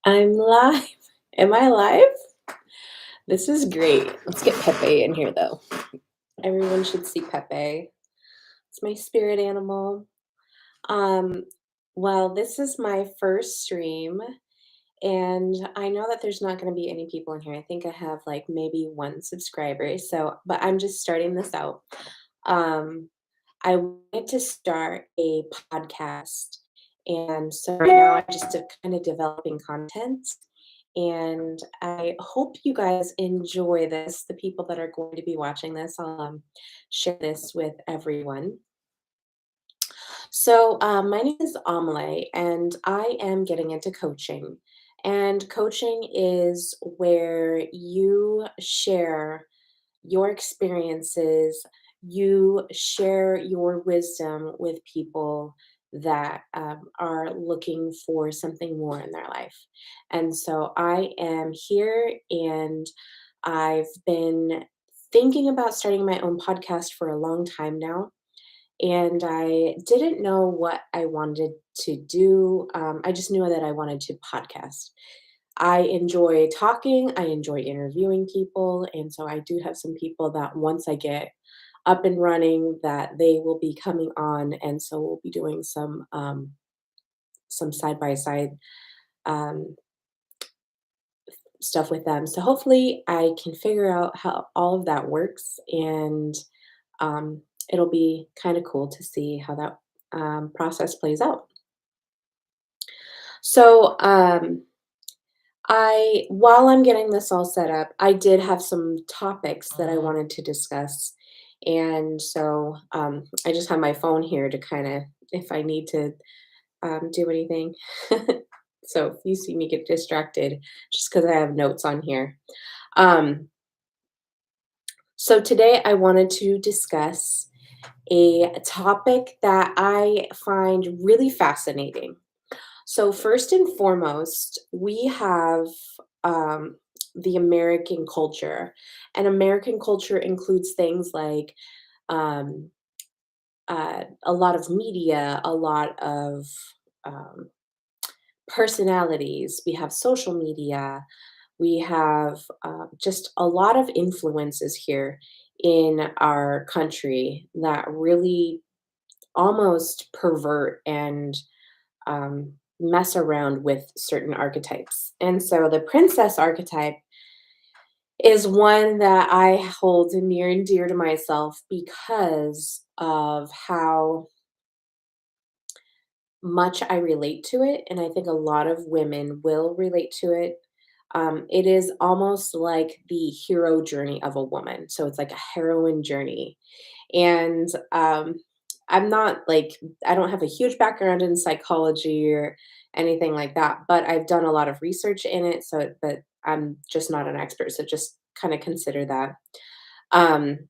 I'm live. Am I live? This is great. Let's get Pepe in here, though. Everyone should see Pepe. It's my spirit animal. Um, well, this is my first stream, and I know that there's not going to be any people in here. I think I have like maybe one subscriber. But I'm just starting this out. Um, I wanted to start a podcast. And so right now I'm just kind of developing content. And I hope you guys enjoy this. The people that are going to be watching this, I'll share this with everyone. My name is Amelie, and I am getting into coaching. And coaching is where you share your experiences, you share your wisdom with people that are looking for something more in their life. And so I am here, and I've been thinking about starting my own podcast for a long time now. And I didn't know what I wanted to do. I just knew that I wanted to podcast. I enjoy talking, I enjoy interviewing people, and so I do have some people that once I get up and running that they will be coming on, and so we'll be doing some side by side um, stuff with them. So hopefully I can figure out how all of that works, and it'll be kind of cool to see how that process plays out. So while I'm getting this all set up, I did have some topics that I wanted to discuss. And so I just have my phone here to kind of, if I need to do anything. So if you see me get distracted, just because I have notes on here. Um, so today I wanted to discuss a topic that I find really fascinating. So, first and foremost, we have the American culture, and American culture includes things like um, a lot of media, a lot of um, personalities. We have social media. We have just a lot of influences here in our country that really almost pervert and mess around with certain archetypes. And so the princess archetype is one that I hold near and dear to myself because of how much I relate to it. And I think a lot of women will relate to it. It is almost like the hero journey of a woman. So it's like a heroine journey. And I'm not like, I don't have a huge background in psychology or anything like that, but I've done a lot of research in it. But I'm just not an expert. So just kind of consider that. Um,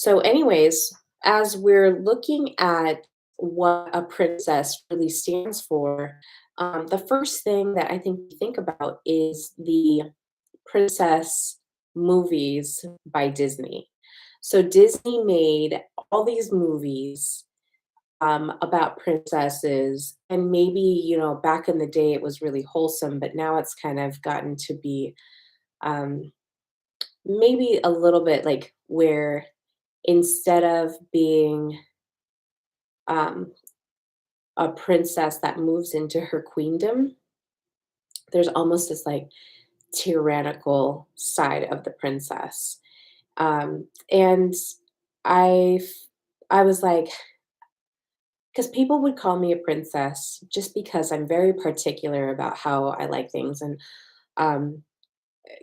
anyways, as we're looking at what a princess really stands for, the first thing that I think we think about is the princess movies by Disney. So Disney made all these movies about princesses, and maybe back in the day it was really wholesome, but now it's kind of gotten to be um, maybe a little bit like where instead of being um, a princess that moves into her queendom, there's almost this like tyrannical side of the princess. And I, I was like, because people would call me a princess just because I'm very particular about how I like things, and um,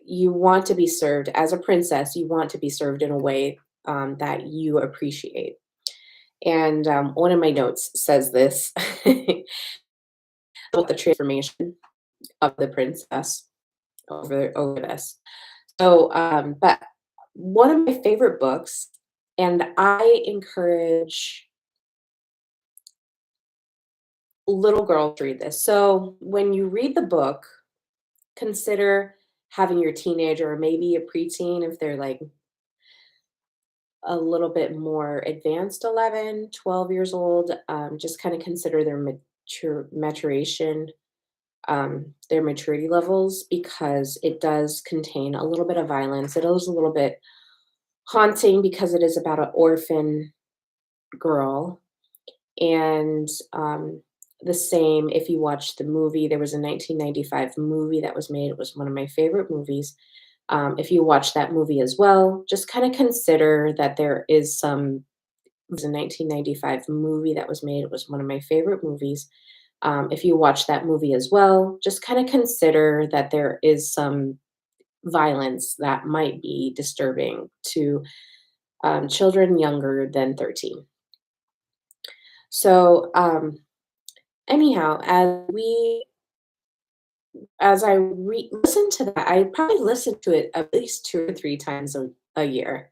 you want to be served as a princess. You want to be served in a way that you appreciate. And one of my notes says this about the transformation of the princess over this. But one of my favorite books, and I encourage little girls to read this. So when you read the book, consider having your teenager or maybe a preteen if they're like a little bit more advanced 11, 12 years old. Just kind of consider their maturation their maturity levels because it does contain a little bit of violence. It is a little bit haunting because it is about an orphan girl. And the same, if you watch the movie, there was a 1995 movie that was made. It was one of my favorite movies. If you watch that movie as well, just kind of consider that there is some. It was a 1995 movie that was made. It was one of my favorite movies. If you watch that movie as well, just kind of consider that there is some violence that might be disturbing to children younger than 13. So, anyhow, as I listen to that, I probably listen to it at least 2 or 3 times a year.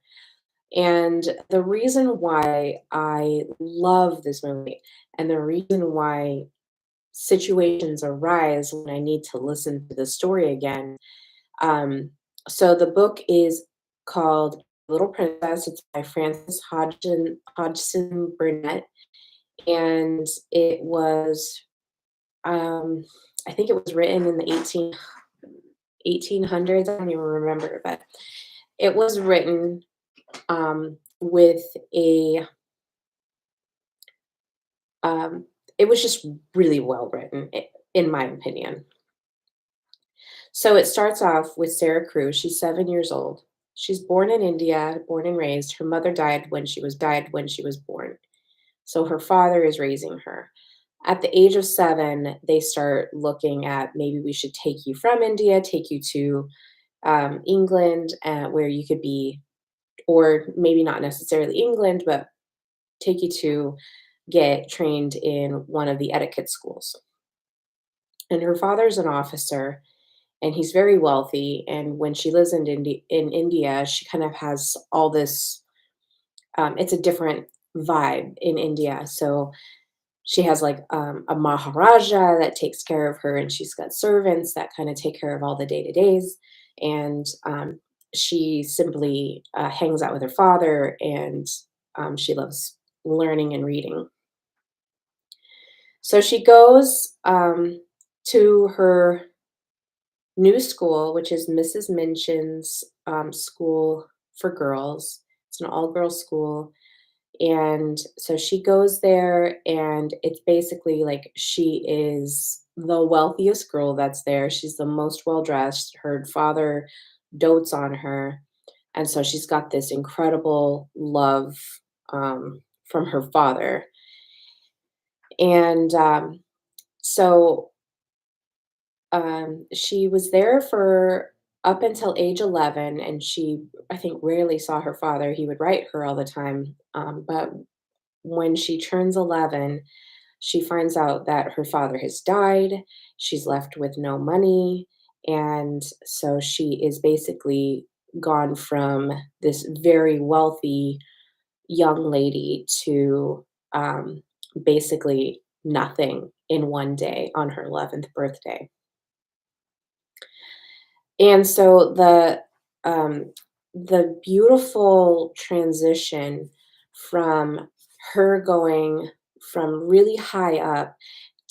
And the reason why I love this movie and the reason why situations arise when I need to listen to the story again. Um, so the book is called Little Princess. It's by Francis Hodgson Burnett, and it was um, I think it was written in the 1800s. I don't even remember, but it was written with a um, it was just really well written, in my opinion. So it starts off with Sarah Crew. She's 7 years old. She's born in India, born and raised. Her mother died when she was born. So her father is raising her. At the age of 7, they start looking at maybe we should take you from India, take you to England, where you could be, or maybe not necessarily England, but take you to get trained in one of the etiquette schools. And her father's an officer, and he's very wealthy. And when she lives in India, she kind of has all this. It's a different vibe in India. So she has like a maharaja that takes care of her, and she's got servants that kind of take care of all the day to days. And she simply hangs out with her father, and she loves learning and reading. So she goes to her new school, which is Mrs. Minchin's school for girls. It's an all girls school. And so she goes there, and it's basically like she is the wealthiest girl that's there. She's the most well dressed. Her father dotes on her. And so she's got this incredible love from her father. And so she was there for up until age 11, and she, I think, rarely saw her father. He would write her all the time. But when she turns 11, she finds out that her father has died. She's left with no money. And so she is basically gone from this very wealthy young lady to basically nothing in one day on her 11th birthday. And so the beautiful transition from her going from really high up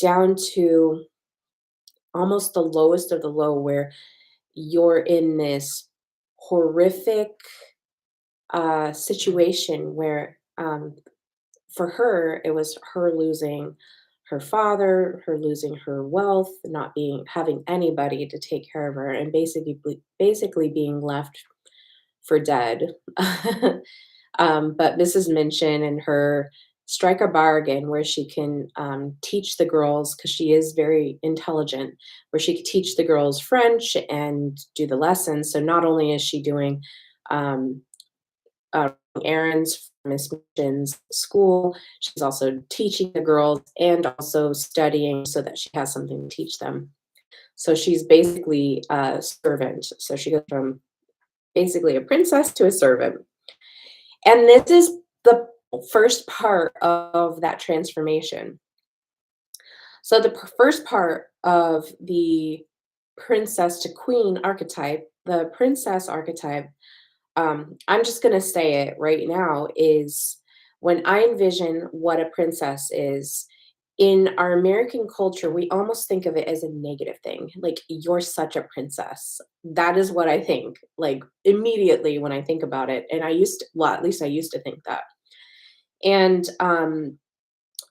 down to almost the lowest of the low, where you're in this horrific situation where for her it was her losing her father, her losing her wealth, not being having anybody to take care of her, and basically being left for dead. But Mrs. Minchin and her strike a bargain where she can teach the girls, because she is very intelligent, where she could teach the girls French and do the lessons. So not only is she doing um, uh, errands for Miss Minchin's school, she's also teaching the girls and also studying so that she has something to teach them. So she's basically a servant. So she goes from basically a princess to a servant. And this is the first part of that transformation. So the first part of the princess to queen archetype, the princess archetype, I'm just going to say it right now, is when I envision what a princess is, in our American culture, we almost think of it as a negative thing. Like, you're such a princess. That is what I think, like, immediately when I think about it. And I used to, well, at least I used to think that. And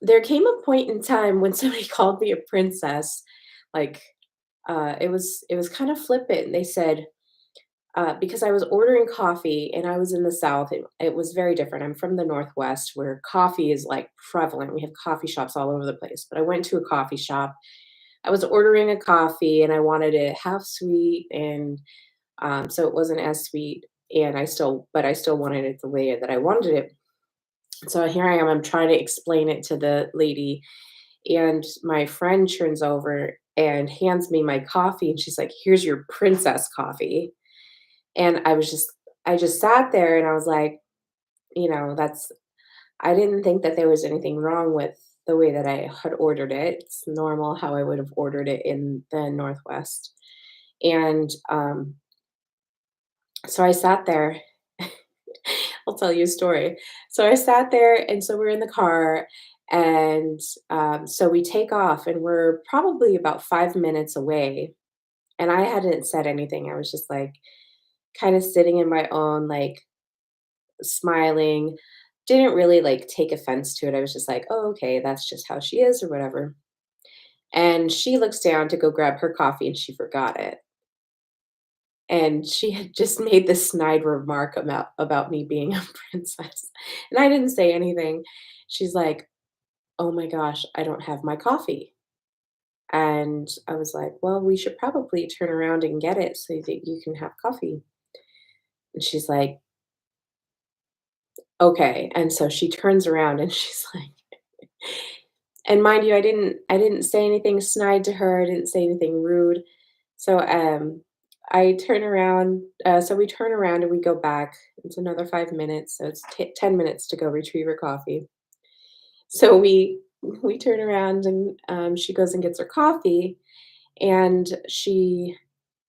there came a point in time when somebody called me a princess. Like, it was kind of flippant. They said, because I was ordering coffee and I was in the South, it was very different. I'm from the Northwest where coffee is like prevalent. We have coffee shops all over the place. But I went to a coffee shop. I was ordering a coffee and I wanted it half sweet, and so it wasn't as sweet. And but I still wanted it the way that I wanted it. So here I am. I'm trying to explain it to the lady, and my friend turns over and hands me my coffee, and she's like, "Here's your princess coffee." And I just sat there and I was like, that's I didn't think that there was anything wrong with the way that I had ordered it. It's normal how I would have ordered it in the Northwest. And so I sat there. I'll tell you a story. So I sat there, and so we're in the car, and so we take off, and we're probably about 5 minutes away. And I hadn't said anything. I was just like kind of sitting in my own, like, smiling, didn't really, like, take offense to it. I was just like, "Oh, okay, that's just how she is," or whatever. And she looks down to go grab her coffee, and she forgot it. And she had just made this snide remark about me being a princess, and I didn't say anything. She's like, "Oh my gosh, I don't have my coffee." And I was like, "Well, we should probably turn around and get it so that you can have coffee." And she's like, "Okay." And so she turns around and she's like, and mind you, I didn't say anything snide to her, I didn't say anything rude. So, I turn around, so we turn around and we go back. It's another 5 minutes, so it's 10 minutes to go retrieve her coffee. So we turn around and, she goes and gets her coffee, and she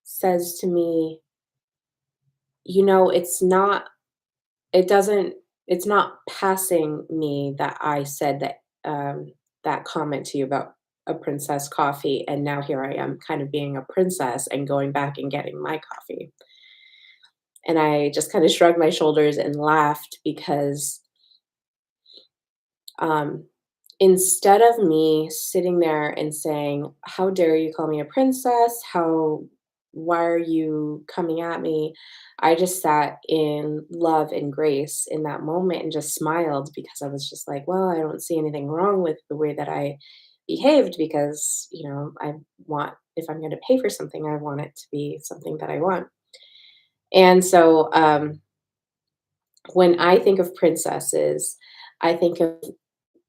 says to me, It's not it doesn't it's not passing me that I said that comment to you about a princess coffee, and now here I am kind of being a princess and going back and getting my coffee." And I just kinda shrugged my shoulders and laughed because, um, instead of me sitting there and saying, "How dare you call me a princess? Why are you coming at me?" I just sat in love and grace in that moment and just smiled because I was just like, "Well, I don't see anything wrong with the way that I behaved because, I want if I'm gonna pay for something, I want it to be something that I want." And so, when I think of princesses, I think of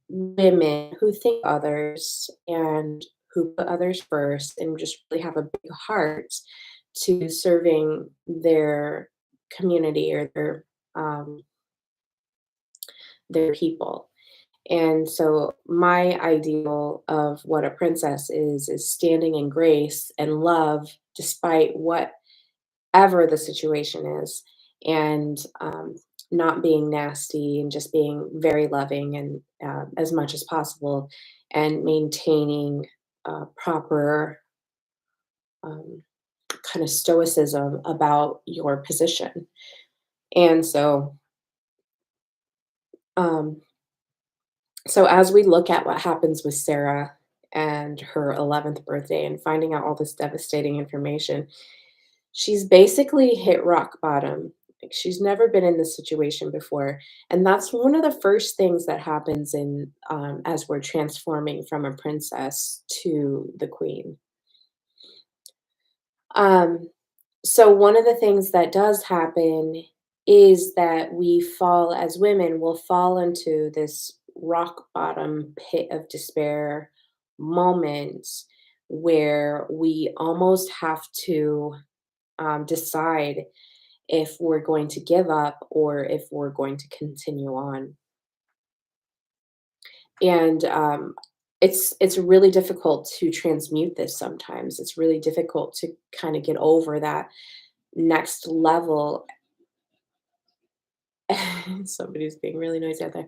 women who think of others and who put others first and just really have a big heart to serving their community or their people. And so my ideal of what a princess is standing in grace and love despite whatever the situation is, and not being nasty and just being very loving and as much as possible, and maintaining proper um, kind of stoicism about your position. And um, so as we look at what happens with Sarah and her 11th birthday and finding out all this devastating information, she's basically hit rock bottom. Like, she's never been in this situation before, and that's one of the first things that happens in as we're transforming from a princess to the queen. Um, so one of the things that does happen is that we fall as women will fall into this rock bottom pit of despair moment where we almost have to decide if we're going to give up or if we're going to continue on. And it's really difficult to transmute this sometimes. It's really difficult to kind of get over that next level. Somebody's being really noisy out there.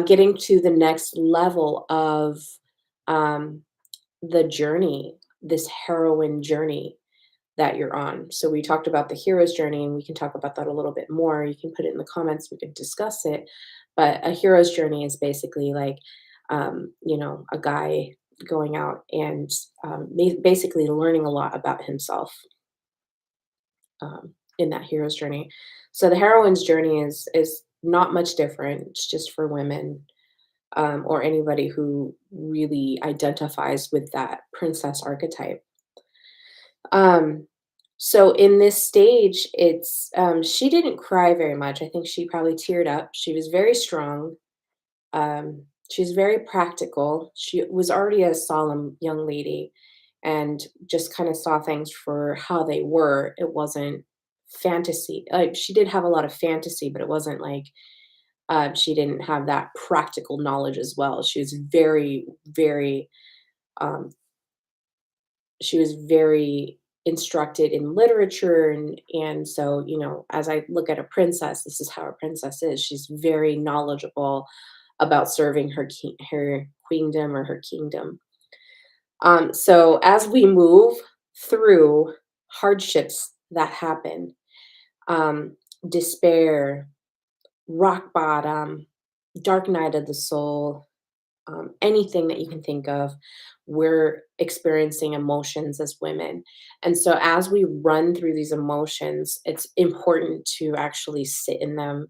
Getting to the next level of um, the journey, this heroine journey that you're on. So we talked about the hero's journey, and we can talk about that a little bit more. You can put it in the comments, we could discuss it. But a hero's journey is basically like, a guy going out and basically learning a lot about himself in that hero's journey. So the heroine's journey is not much different. It's just for women, or anybody who really identifies with that princess archetype. Um, so in this stage, she didn't cry very much. I think she probably teared up. She was very strong. She's very practical. She was already a solemn young lady and just kind of saw things for how they were. It wasn't fantasy. Like, she did have a lot of fantasy, but it wasn't like, she didn't have that practical knowledge as well. Um, she was very instructed in literature, and so, as I look at a princess, this is how a princess is. She's very knowledgeable about serving her queendom or her kingdom. So as we move through hardships that happen, um, despair, rock bottom, dark night of the soul, anything that you can think of, we're experiencing emotions as women. And so, as we run through these emotions, it's important to actually sit in them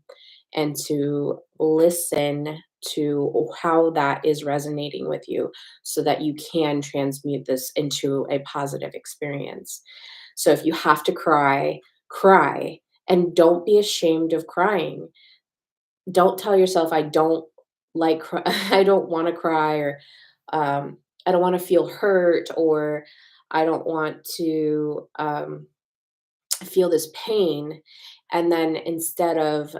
and to listen to how that is resonating with you so that you can transmute this into a positive experience. So, if you have to cry, cry. And don't be ashamed of crying. Don't tell yourself, "I don't I don't wanna cry," or, "I don't wanna feel hurt," or, "I don't want to, feel this pain," and then instead of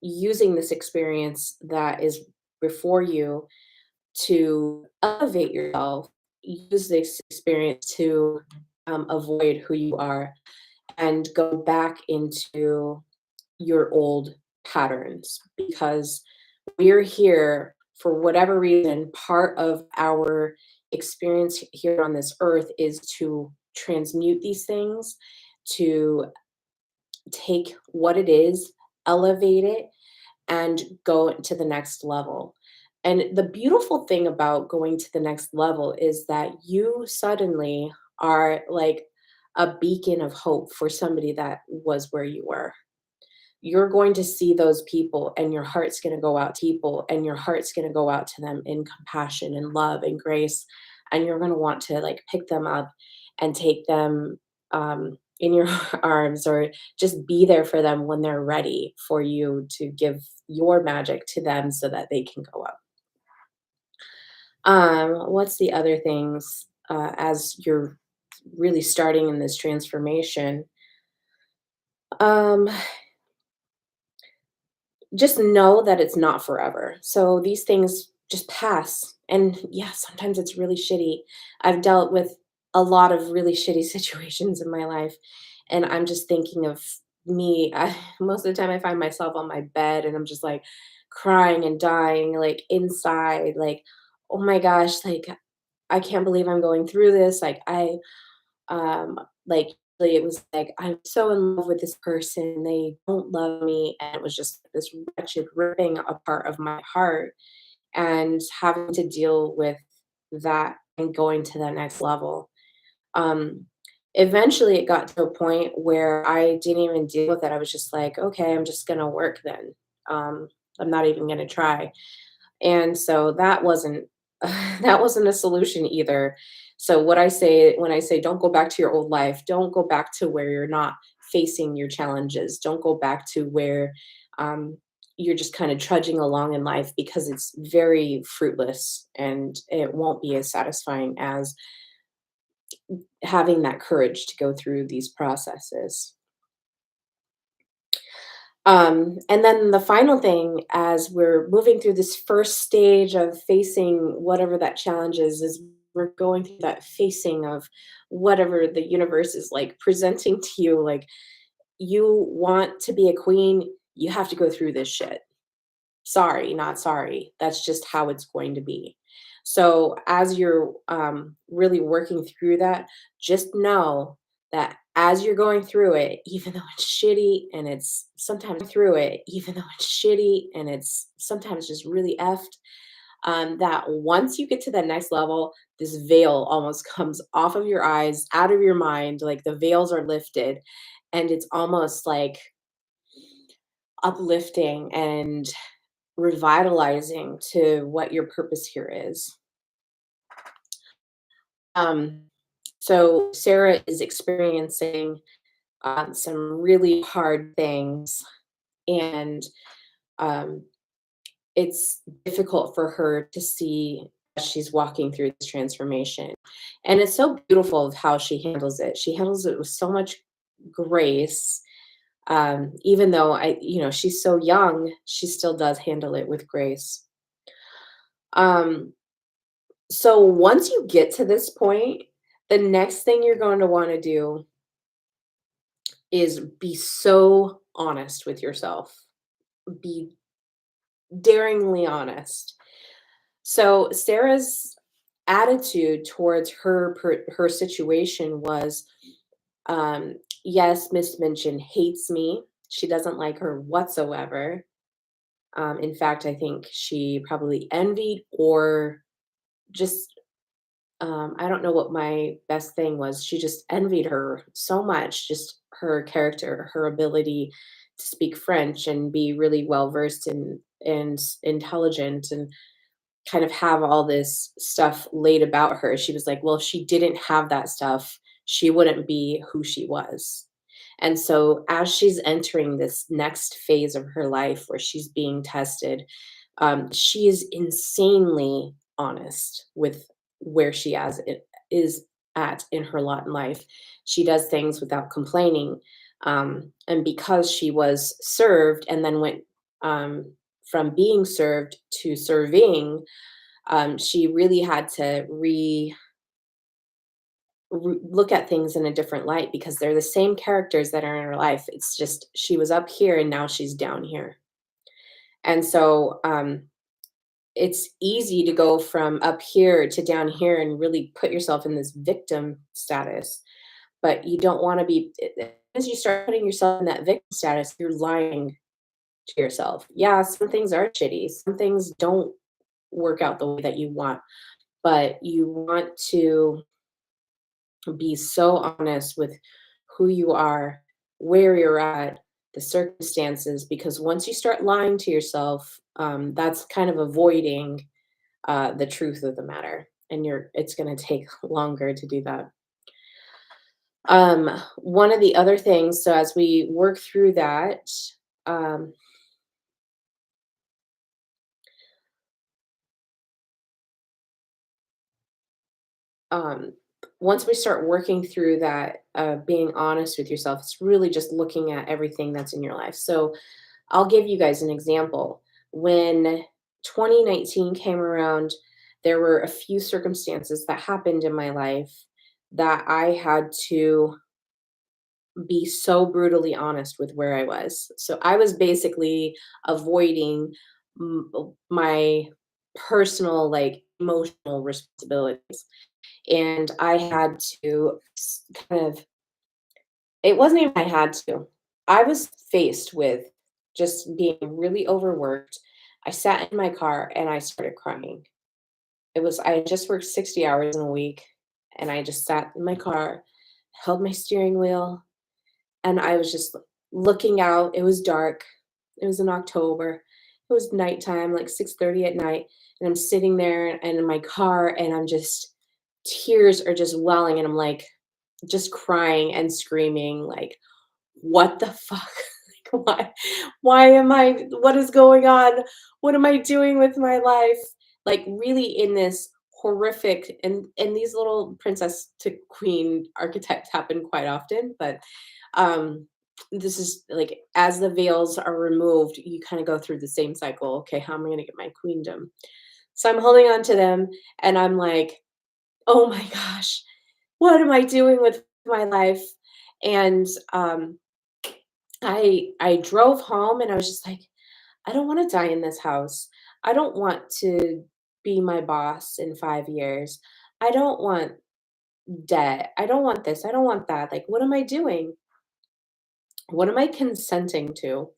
using this experience that is before you to elevate yourself, use this experience to, avoid who you are and go back into your old patterns, because we're here for whatever reason. Part of our experience here on this earth is to transmute these things, to take what it is, elevate it, and go to the next level. And the beautiful thing about going to the next level is that you suddenly are like a beacon of hope for somebody that was where you were. You're going to see those people, and your heart's going to go out to people, and your heart's going to go out to them in compassion and love and grace, and you're going to want to like pick them up and take them, in your arms, or just be there for them when they're ready for you to give your magic to them so that they can go up. What's the other things, as you're really starting in this transformation? um Just know that it's not forever. So these things just pass. And yeah, sometimes it's really shitty. I've dealt with a lot of really shitty situations in my life. And I'm just thinking of me. Most of the time, I find myself on my bed and I'm just like crying and dying, like inside, like, oh my gosh, like, I can't believe I'm going through this. Like, it was like, I'm so in love with this person, they don't love me, and it was just this wretched ripping apart of my heart, and having to deal with that and going to the next level. Um, Eventually, it got to a point where I didn't even deal with it. I was just like, "Okay, I'm just gonna work then. Um, I'm not even gonna try." And so that wasn't that wasn't a solution either. So what I say when I say don't go back to your old life, don't go back to where you're not facing your challenges. Don't go back to where, um, you're just kind of trudging along in life, because it's very fruitless and it won't be as satisfying as having that courage to go through these processes. And then the final thing, as we're moving through this first stage of facing whatever that challenge is we're going through that facing of whatever the universe is like presenting to you. Like, you want to be a queen, you have to go through this shit. Sorry, not sorry. That's just how it's going to be. So as you're really working through that, just know that as you're going through it, even though it's shitty and it's sometimes through it, even though it's shitty and it's sometimes just really effed, that once you get to that next level, this veil almost comes off of your eyes, out of your mind, like the veils are lifted, and it's almost like uplifting and revitalizing to what your purpose here is. Um, so Sarah is experiencing some really hard things, and um, it's difficult for her to see as she's walking through this transformation. And it's so beautiful of how she handles it. She handles it with so much grace. Even though she's so young, she still does handle it with grace. Um, so once you get to this point, the next thing you're going to want to do is be so honest with yourself. Be daringly honest. So Sarah's attitude towards her situation was, yes, Miss Minchin hates me. She doesn't like her whatsoever. In fact, I think she probably envied or just I don't know what my best thing was. She just envied her so much, just her character, her ability to speak French and be really well versed and intelligent and kind of have all this stuff laid about her. She was like, well, if she didn't have that stuff, she wouldn't be who she was. And so, as she's entering this next phase of her life where she's being tested, she is insanely honest with where she is at in her lot in life. She does things without complaining. And because she was served and then went from being served to serving, she really had to look at things in a different light because they're the same characters that are in her life. It's just she was up here and now she's down here. And so it's easy to go from up here to down here and really put yourself in this victim status, but you don't want to be. As you start putting yourself in that victim status, you're lying to yourself. Yeah, some things are shitty. Some things don't work out the way that you want, but you want to be so honest with who you are, where you're at, the circumstances, because once you start lying to yourself, that's kind of avoiding the truth of the matter, and it's going to take longer to do that. One of the other things, so as we work through that, um, um, once we start working through that, being honest with yourself, it's really just looking at everything that's in your life. So I'll give you guys an example. When 2019 came around, there were a few circumstances that happened in my life that I had to be so brutally honest with where I was. So I was basically avoiding my personal, like emotional responsibilities. And I had to kind of, it wasn't even I had to. I was faced with just being really overworked. I sat in my car and I started crying. I had just worked 60 hours in a week and I just sat in my car, held my steering wheel, and I was just looking out. It was dark. It was in October. It was nighttime, like 6:30 at night, and I'm sitting there and in my car and I'm just tears are just welling and I'm like just crying and screaming like what the fuck? Like, why am I what is going on? What am I doing with my life? Like really in this horrific and these little princess to queen archetypes happen quite often, but um this is like as the veils are removed, you kind of go through the same cycle. Okay, how am I going to get my queendom? So I'm holding on to them and I'm like, oh my gosh, what am I doing with my life? And I drove home and I was just like, I don't want to die in this house. I don't want to be my boss in 5 years. I don't want debt. I don't want this. I don't want that. Like, what am I doing? What am I consenting to?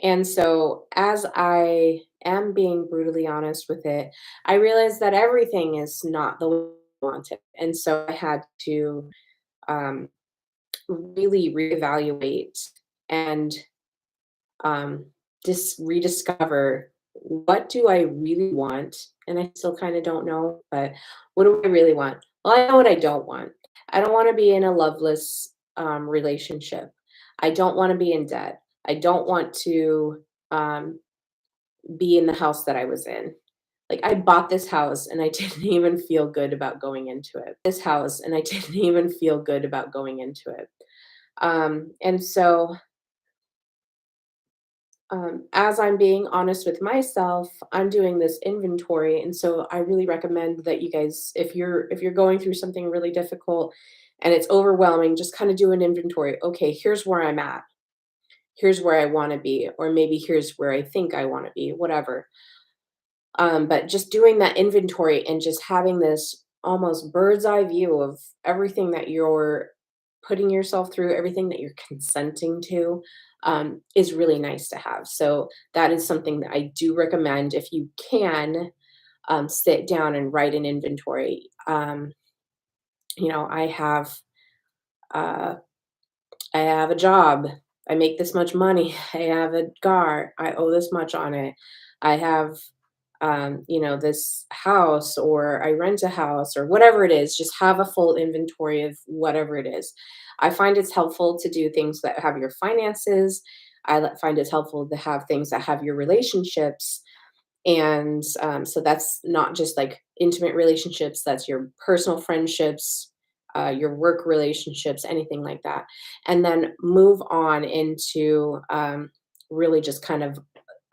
And so, as I am being brutally honest with it, I realized that everything is not the way I want it. And so, I had to um, really reevaluate and um, just rediscover what do I really want? And I still kind of don't know, but what do I really want? Well, I know what I don't want. I don't want to be in a loveless relationship. I don't want to be in debt. I don't want to um, be in the house that I was in. Like I bought this house and I didn't even feel good about going into it. This house and I didn't even feel good about going into it. And so as I'm being honest with myself, I'm doing this inventory, and so I really recommend that you guys, if you're going through something really difficult and it's overwhelming, just kind of do an inventory. Okay, here's where I'm at. Here's where I want to be, or maybe here's where I think I want to be, whatever. But just doing that inventory and just having this almost bird's eye view of everything that you're putting yourself through, everything that you're consenting to, is really nice to have. So that is something that I do recommend if you can sit down and write an inventory. I have uh, I have a job. I make this much money. I have a car. I owe this much on it. I have, this house, or I rent a house, or whatever it is. Just have a full inventory of whatever it is. I find it's helpful to do things that have your finances. Find it's helpful to have things that have your relationships. And so that's not just like intimate relationships, that's your personal friendships, your work relationships, anything like that. And then move on into really just kind of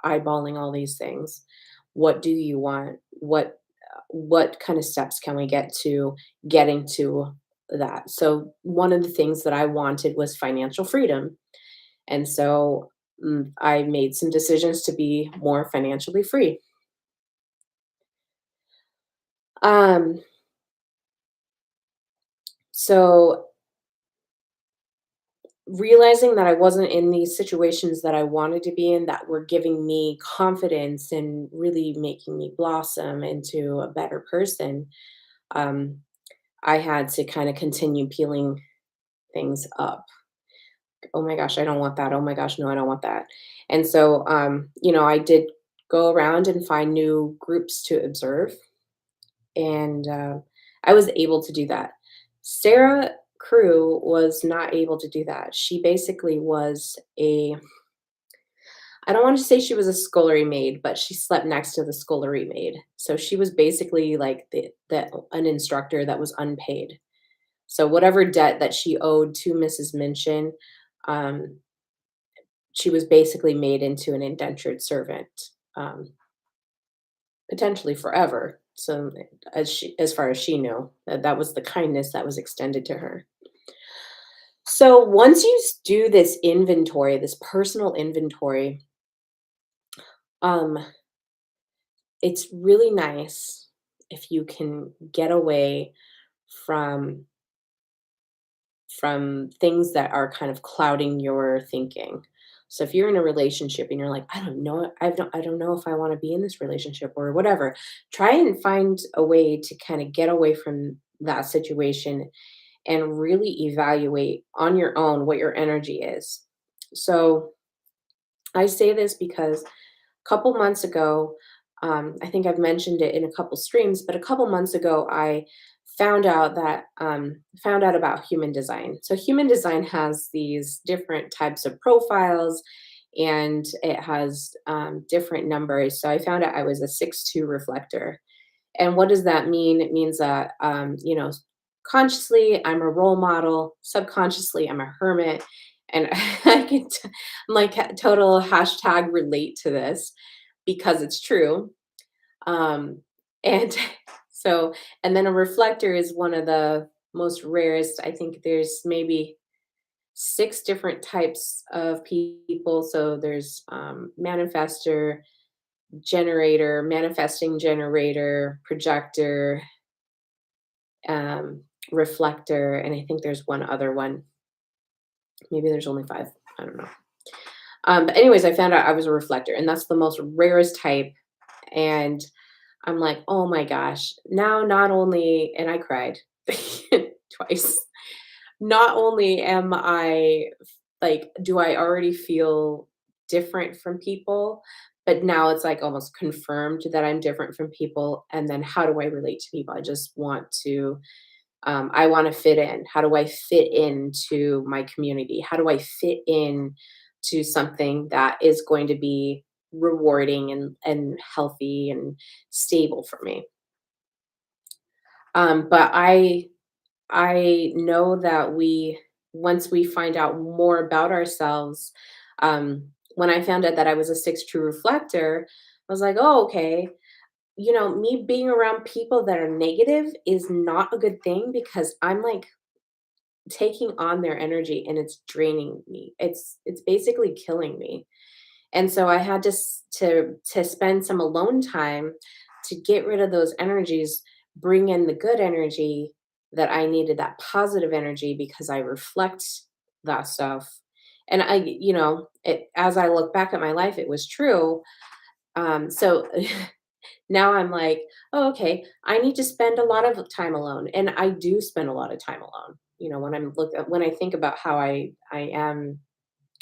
eyeballing all these things. What do you want? What kind of steps can we get to getting to that? So one of the things that I wanted was financial freedom. And so I made some decisions to be more financially free. Um, so realizing that I wasn't in these situations that I wanted to be in that were giving me confidence and really making me blossom into a better person, um, I had to kind of continue peeling things up. Oh my gosh, I don't want that. Oh my gosh, no, I don't want that. And so, I did go around and find new groups to observe, and I was able to do that. Sarah Crew was not able to do that. She basically was I don't want to say she was a scullery maid, but she slept next to the scullery maid. So she was basically like an instructor that was unpaid. So whatever debt that she owed to Mrs. Minchin, um, she was basically made into an indentured servant. Um, Potentially forever. So as far as she knew, that was the kindness that was extended to her. So once you do this inventory, this personal inventory, um, it's really nice if you can get away from things that are kind of clouding your thinking. So if you're in a relationship and you're like, I don't know if I want to be in this relationship or whatever, try and find a way to kind of get away from that situation and really evaluate on your own what your energy is. So I say this because a couple months ago, I think I've mentioned it in a couple streams, but a couple months ago, I found out about human design. So human design has these different types of profiles, and it has different numbers. So I found out I was a 6-2 reflector. And what does that mean? It means that consciously I'm a role model, subconsciously I'm a hermit, and I'm like total hashtag relate to this because it's true. And so, and then a reflector is one of the most rarest. I think there's maybe 6 different types of people. So there's manifester, generator, manifesting generator, projector, um, reflector, and I think there's one other one. Maybe there's only 5. I don't know. But anyways, I found out I was a reflector, and that's the most rarest type. And I'm like, oh my gosh. Now, not only, and I cried twice, not only am I like, do I already feel different from people, but now it's like almost confirmed that I'm different from people. And then how do I relate to people? I just want to I want to fit in. How do I fit into my community? How do I fit in to something that is going to be rewarding and healthy and stable for me? But I know that we once we find out more about ourselves, when I found out that I was a 6 true reflector, I was like, oh, okay. Me being around people that are negative is not a good thing because I'm like taking on their energy and it's draining me. It's basically killing me. And so I had to spend some alone time to get rid of those energies, bring in the good energy that I needed, that positive energy because I reflect that stuff. And as I look back at my life, it was true. So now I'm like, "Oh, okay, I need to spend a lot of time alone," and I do spend a lot of time alone. When I think about how I am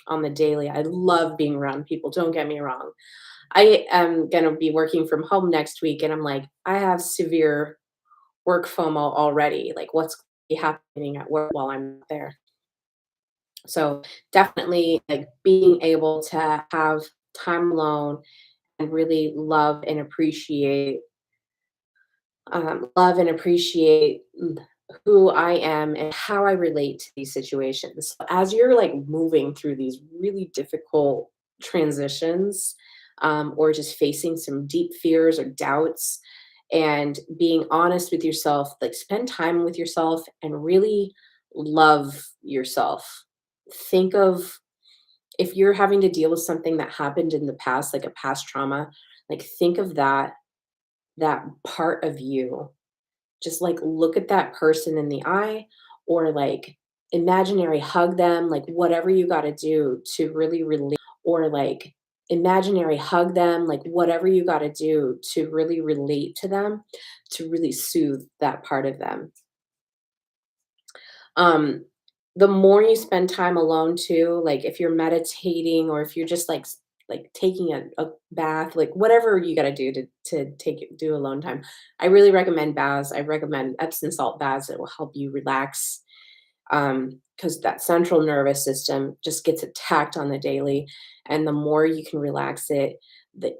on the daily, I love being around people, don't get me wrong. I am gonna be working from home next week, and I'm like, I have severe work FOMO already, like, what's be happening at work while I'm there? So, definitely, like, being able to have time alone and really love and appreciate who I am and how I relate to these situations. So as you're like moving through these really difficult transitions, or just facing some deep fears or doubts, and being honest with yourself, like spend time with yourself and really love yourself. Think of if you're having to deal with something that happened in the past, like a past trauma, like think of that part of you. Just, like, look at that person in the eye or, like, imaginary hug them, like, whatever you gotta do to really relate or, like, imaginary hug them, like, whatever you gotta do to really relate to them, to really soothe that part of them. Um, the more you spend time alone too, like, if you're meditating or if you're just, like, taking a bath, like, whatever you gotta do to do alone time. I really recommend baths. I recommend Epsom salt baths. It will help you relax, because that central nervous system just gets attacked on the daily, and the more you can relax it, the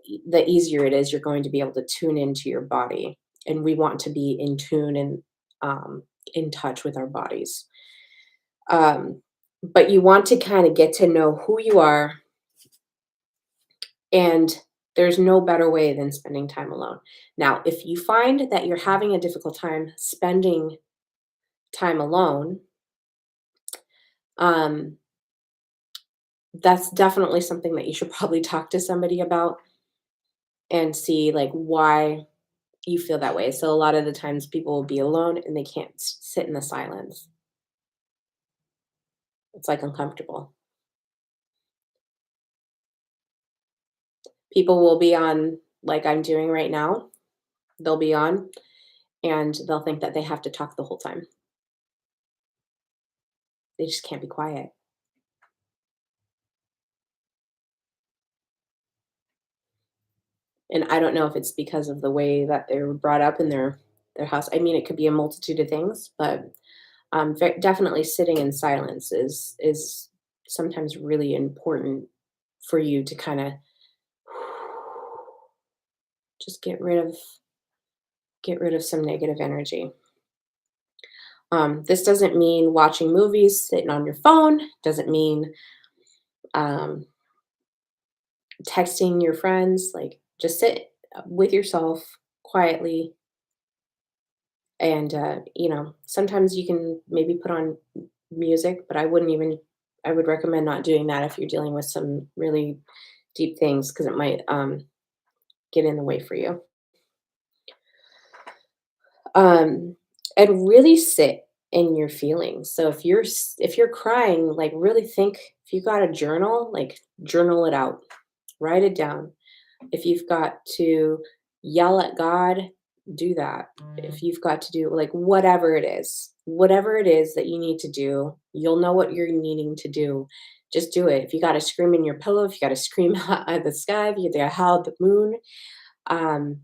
easier it is you're going to be able to tune into your body, and we want to be in tune and, in touch with our bodies. Um, but you want to kinda get to know who you are, and there's no better way than spending time alone. Now, if you find that you're having a difficult time spending time alone, um, that's definitely something that you should probably talk to somebody about and see, like, why you feel that way. So a lot of the times people will be alone and they can't sit in the silence. It's, like, uncomfortable. People will be on like I'm doing right now, they'll be on, and they'll think that they have to talk the whole time. They just can't be quiet. And I don't know if it's because of the way that they were brought up in their house. I mean, it could be a multitude of things, but, definitely sitting in silence is sometimes really important for you to kinda just get rid of some negative energy. This doesn't mean watching movies, sitting on your phone, doesn't mean, um, texting your friends, like, just sit with yourself quietly and, sometimes you can maybe put on music, but I would recommend not doing that if you're dealing with some really deep things because it might, get in the way for you. Um, and really sit in your feelings. So if you're crying, like really think if you got a journal, like journal it out. Write it down. If you've got to yell at God, do that. If you've got to do like whatever it is that you need to do, you'll know what you're needing to do. Just do it. If you got to scream in your pillow, if you got to scream at the sky, if you got to howl at the moon, um,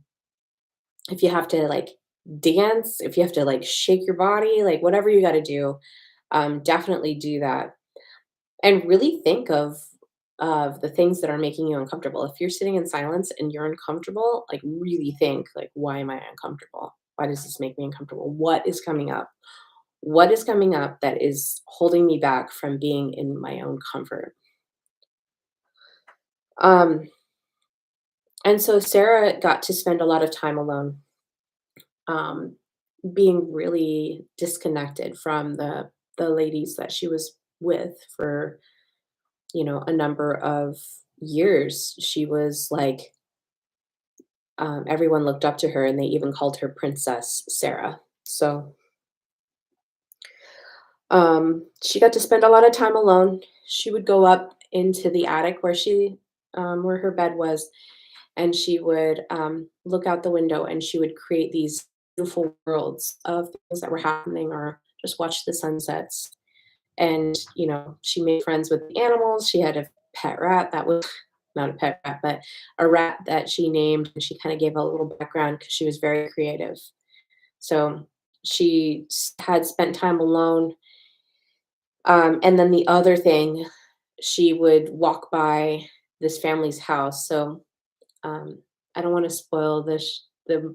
if you have to like dance, if you have to like shake your body, like whatever you got to do, definitely do that. And really think of the things that are making you uncomfortable. If you're sitting in silence and you're uncomfortable, like really think like, why am I uncomfortable? Why does this make me uncomfortable? What is coming up? What is coming up that is holding me back from being in my own comfort? Um, and so Sarah got to spend a lot of time alone, um, being really disconnected from the ladies that she was with for, a number of years. She was like, everyone looked up to her and they even called her Princess Sarah. So she got to spend a lot of time alone. She would go up into the attic where her bed was, and she would look out the window and she would create these beautiful worlds of things that were happening or just watch the sunsets. And, she made friends with the animals. She had a pet rat that was not a pet rat, but a rat that she named, and she kind of gave a little background because she was very creative. So had spent time alone. And then the other thing, she would walk by this family's house. So I don't want to spoil the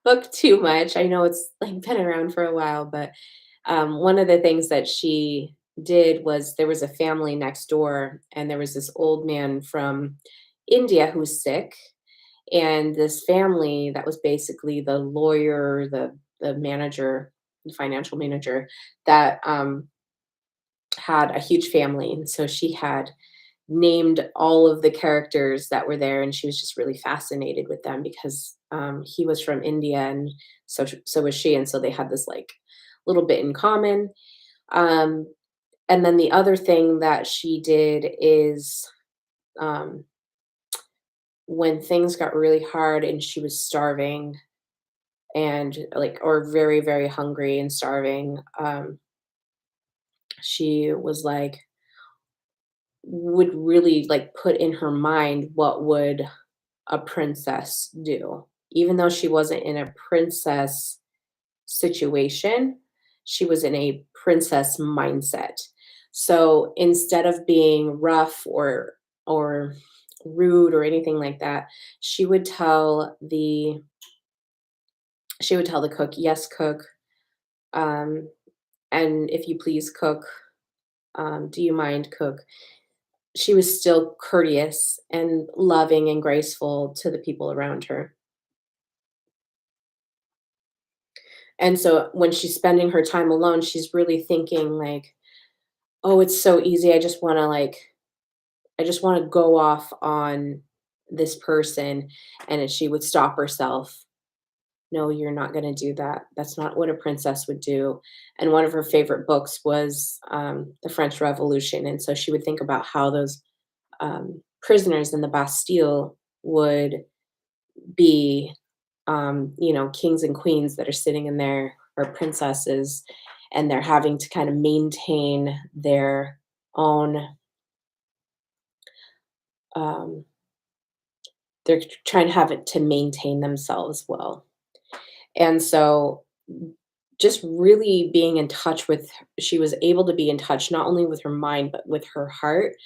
book too much. I know it's like been around for a while, but one of the things that she did was there was a family next door, and there was this old man from India who was sick, and this family that was basically the lawyer, the manager, the financial manager that had a huge family, and so she had named all of the characters that were there, and she was just really fascinated with them because he was from India, and so was she, and so they had this like little bit in common. Um, and then the other thing that she did is um, when things got really hard and she was starving and like or very very hungry and starving, she was like would really like put in her mind what would a princess do. Even though she wasn't in a princess situation, she was in a princess mindset. So instead of being rough or rude or anything like that, she would tell the cook, "Yes, cook, um, and if you please, cook, do you mind, cook?" She was still courteous and loving and graceful to the people around her. And so when she's spending her time alone, she's really thinking like, "Oh, it's so easy. I just wanna go off on this person." And then she would stop herself. "No, you're not gonna do that. That's not what a princess would do." And one of her favorite books was, the French Revolution, and so she would think about how those, prisoners in the Bastille would be, kings and queens that are sitting in there or princesses, and they're having to kind of maintain their own, um, they're trying to have it to maintain themselves well. And so just really being in touch with she was able to be in touch not only with her mind but with her heart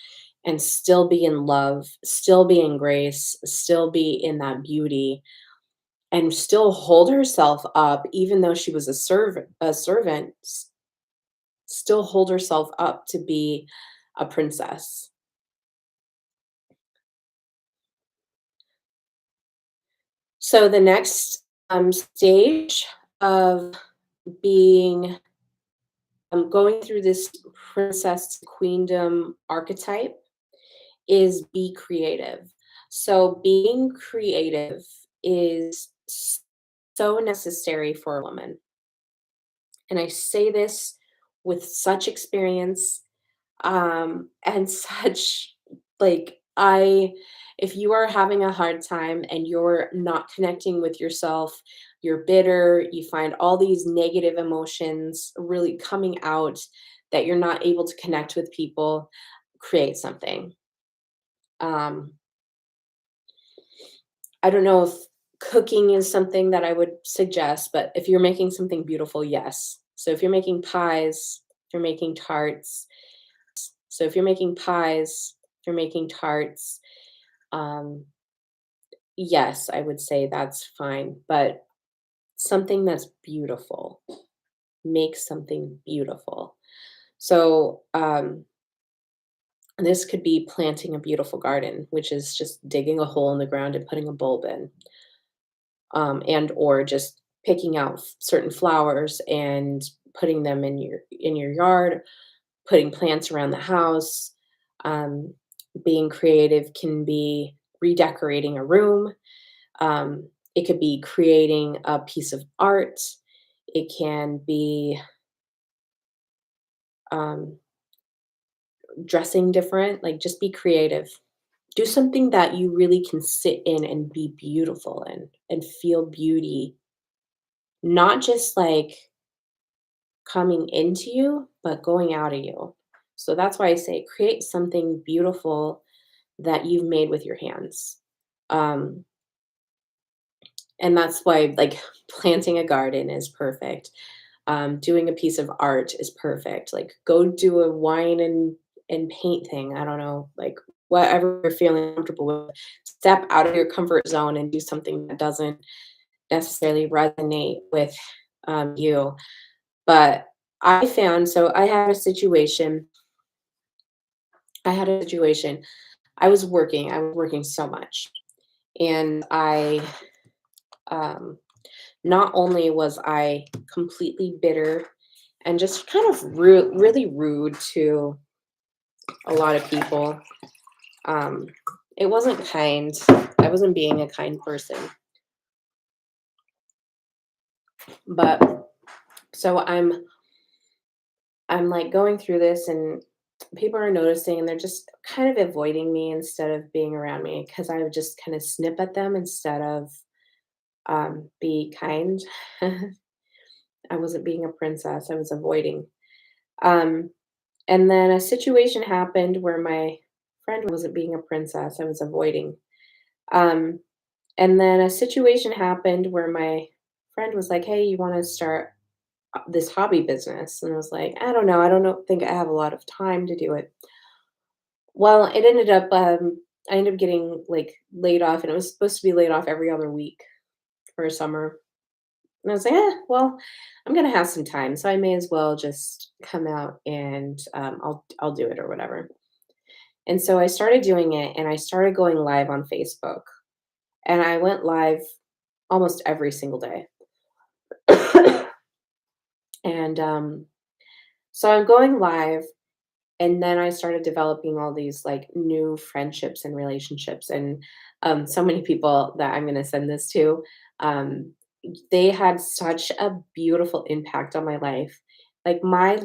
and still be in love, still be in grace, still be in that beauty and still hold herself up even though she was a servant, still hold herself up to be a princess. So the next stage of being going through this princess to queendom archetype is be creative. So being creative is so necessary for a woman. And I say this with such experience, and such like I if you are having a hard time and you're not connecting with yourself, you're bitter, you find all these negative emotions really coming out that you're not able to connect with people, create something. Um, I don't know if cooking is something that I would suggest, but if you're making something beautiful, yes. So if you're making pies, if you're making tarts, so if you're making pies, if you're making tarts, um, yes, I would say that's fine. But something that's beautiful, make something beautiful. So this could be planting a beautiful garden, which is just digging a hole in the ground and putting a bulb in, and or just picking out certain flowers and putting them in your yard, putting plants around the house. Um, Being creative can be redecorating a room. It could be creating a piece of art. It can be um, dressing different. Like just be creative. Do something that you really can sit in and be beautiful in and feel beauty, not just like coming into you, but going out of you. So that's why I say create something beautiful that you've made with your hands. Um, and that's why, like, planting a garden is perfect. Doing a piece of art is perfect. Like, go do a wine and paint thing. I don't know, like whatever you're feeling comfortable with. Step out of your comfort zone and do something that doesn't necessarily resonate with you. But I found so I had a situation. I was working so much. And um, not only was I completely bitter and just kind of really rude to a lot of people, um, it wasn't kind. I wasn't being a kind person. But so I'm like going through this and people are noticing and they're just kind of avoiding me instead of being around me because I would just kind of snip at them instead of be kind. I wasn't being a princess. I was avoiding. Um, and then a situation happened where my friend wasn't being a princess. I was avoiding. Um, and then a situation happened where my friend was like, "Hey, you want to start this hobby business?" And I was like, "I don't know. I don't know, think I have a lot of time to do it." Well, it ended up. I ended up getting like laid off, and it was supposed to be laid off every other week for summer. And I was like, well, I'm gonna have some time, so I may as well just come out and I'll do it or whatever." And so I started doing it, and I started going live on Facebook, and I went live almost every single day. And so I'm going live, and then I started developing all these like new friendships and relationships, and so many people that I'm gonna send this to. Um, they had such a beautiful impact on my life. Like my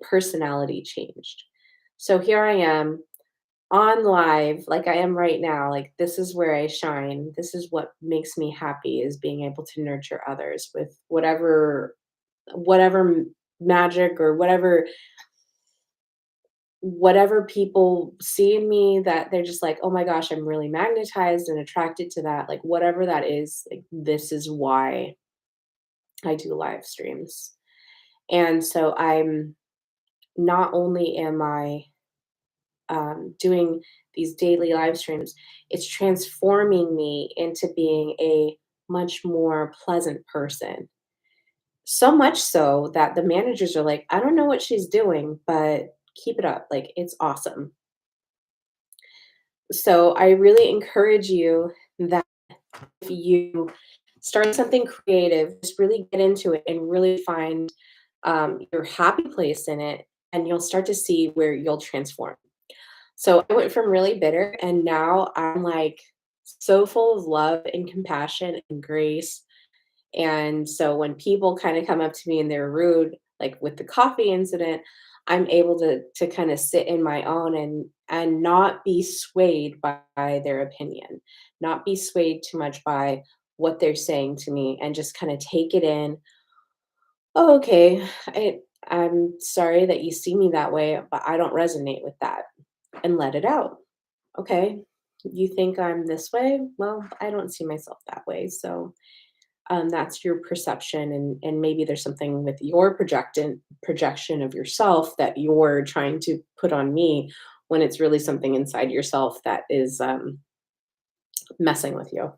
personality changed. So here I am on live, like I am right now. Like this is where I shine. This is what makes me happy is being able to nurture others with magic or whatever people see in me that they're just like, "Oh my gosh, I'm really magnetized and attracted to that." Like whatever that is, like this is why I do live streams. And so I'm not only am I doing these daily live streams, it's transforming me into being a much more pleasant person. So much so that the managers are like, "I don't know what she's doing, but keep it up. Like it's awesome." So I really encourage you that if you start something creative, just really get into it and really find your happy place in it, and you'll start to see where you'll transform. So I went from really bitter, and now I'm like so full of love and compassion and grace. And so when people kind of come up to me and they're rude, like with the coffee incident, I'm able to kind of sit in my own and not be swayed by their opinion, not be swayed too much by what they're saying to me, and just kind of take it in. Oh, okay. I'm sorry that you see me that way, but I don't resonate with that, and let it out. Okay. You think I'm this way? Well, I don't see myself that way. So that's your perception, and maybe there's something with your projection of yourself that you're trying to put on me, when it's really something inside yourself that is messing with you.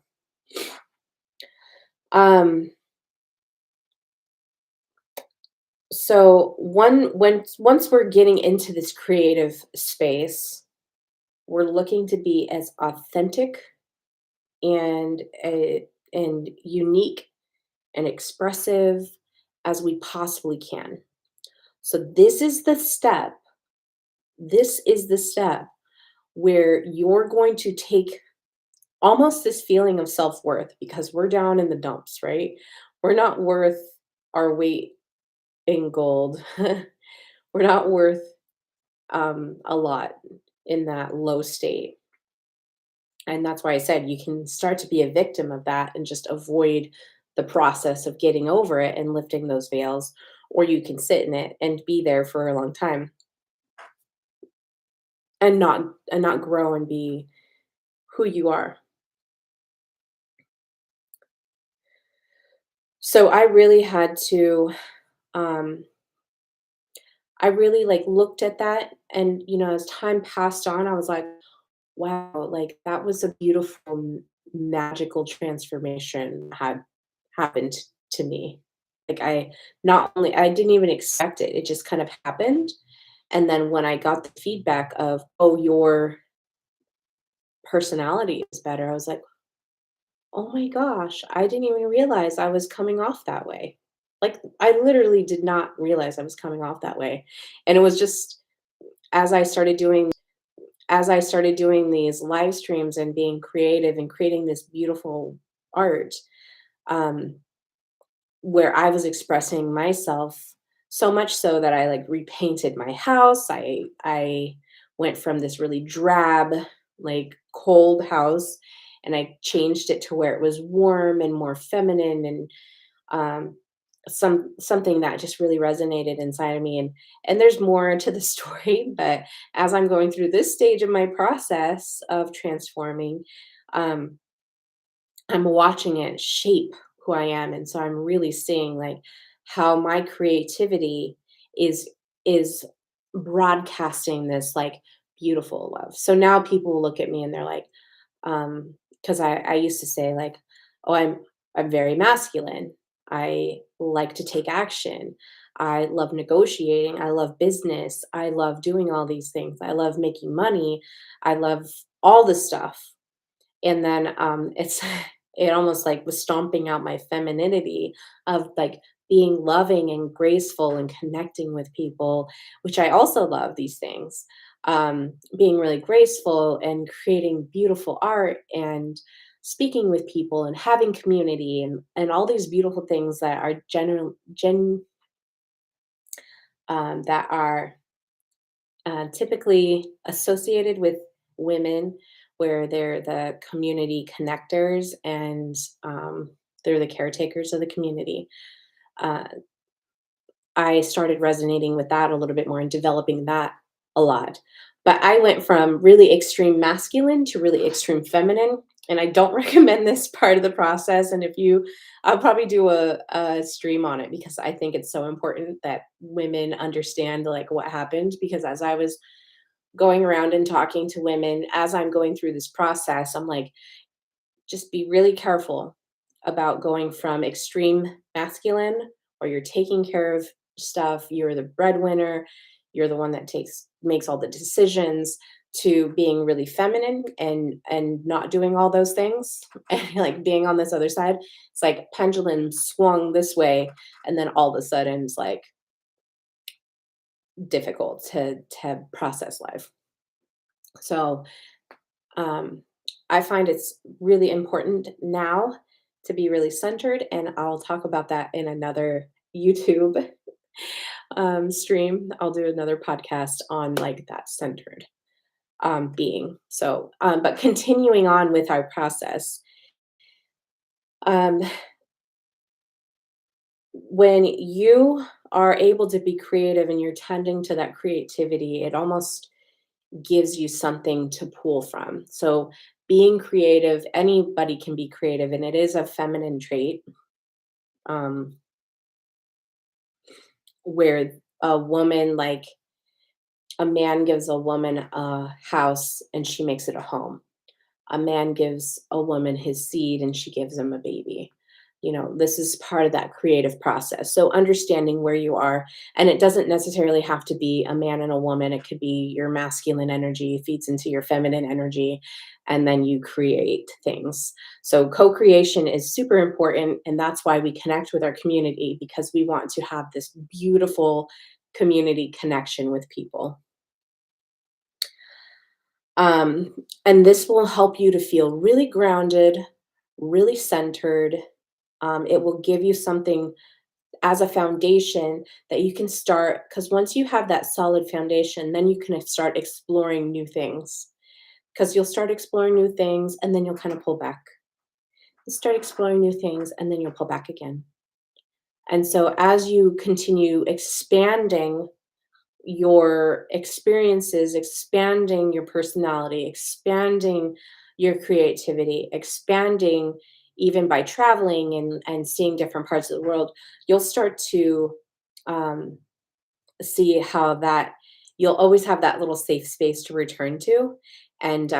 Um, so once we're getting into this creative space, we're looking to be as authentic and and unique and expressive as we possibly can. So this is the step where you're going to take almost this feeling of self-worth, because we're down in the dumps, right? We're not worth our weight in gold. We're not worth a lot in that low state. And that's why I said you can start to be a victim of that and just avoid the process of getting over it and lifting those veils, or you can sit in it and be there for a long time and not grow and be who you are. So I really had to um I really like looked at that, and as time passed on, I was like, wow, like that was a beautiful magical transformation had happened to me. Like I didn't even expect it. It just kind of happened. And then when I got the feedback of, "Oh, your personality is better," I was like, "Oh my gosh, I didn't even realize I was coming off that way." Like, I literally did not realize I was coming off that way. And it was just as I started doing these live streams and being creative and creating this beautiful art, um, where I was expressing myself, so much so that I like repainted my house. I went from this really drab, like cold house, and I changed it to where it was warm and more feminine, and um, something that just really resonated inside of me. And there's more to the story, but as I'm going through this stage of my process of transforming, um, I'm watching it shape who I am, and so I'm really seeing like how my creativity is is broadcasting this like beautiful love. So now people look at me and they're like, because I used to say like, oh, I'm very masculine. I like to take action. I love negotiating. I love business. I love doing all these things. I love making money. I love all this stuff. And then it's it almost like was stomping out my femininity of like being loving and graceful and connecting with people, which I also love these things. Being really graceful and creating beautiful art and speaking with people and having community and all these beautiful things that are that are typically associated with women, where they're the community connectors and they're the caretakers of the community. Uh, I started resonating with that a little bit more and developing that a lot. But I went from really extreme masculine to really extreme feminine. And I don't recommend this part of the process. And if you, I'll probably do a stream on it, because I think it's so important that women understand like what happened. Because as I was going around and talking to women as I'm going through this process, I'm like, just be really careful about going from extreme masculine, or you're taking care of stuff, you're the breadwinner, you're the one that makes all the decisions, to being really feminine and not doing all those things and like being on this other side. It's like pendulum swung this way, and then all of a sudden it's like difficult to process life. So um, I find it's really important now to be really centered, and I'll talk about that in another YouTube stream. I'll do another podcast on like that centered being. So, but continuing on with our process, um, when you are able to be creative and you're tending to that creativity, it almost gives you something to pull from. So, being creative, anybody can be creative, and it is a feminine trait um, where a woman, like a man gives a woman a house and she makes it a home. A man gives a woman his seed and she gives him a baby. You know, this is part of that creative process. So understanding where you are, and it doesn't necessarily have to be a man and a woman. It could be your masculine energy feeds into your feminine energy, and then you create things. So co-creation is super important, and that's why we connect with our community, because we want to have this beautiful community connection with people. Um, and this will help you to feel really grounded, really centered. It will give you something as a foundation that you can start, because once you have that solid foundation, then you can start exploring new things. Because you'll start exploring new things and then you'll kind of pull back. You start exploring new things and then you'll pull back again. And so as you continue expanding your experiences, expanding your personality, expanding your creativity, expanding even by traveling and seeing different parts of the world, you'll start to um, see how that you'll always have that little safe space to return to, and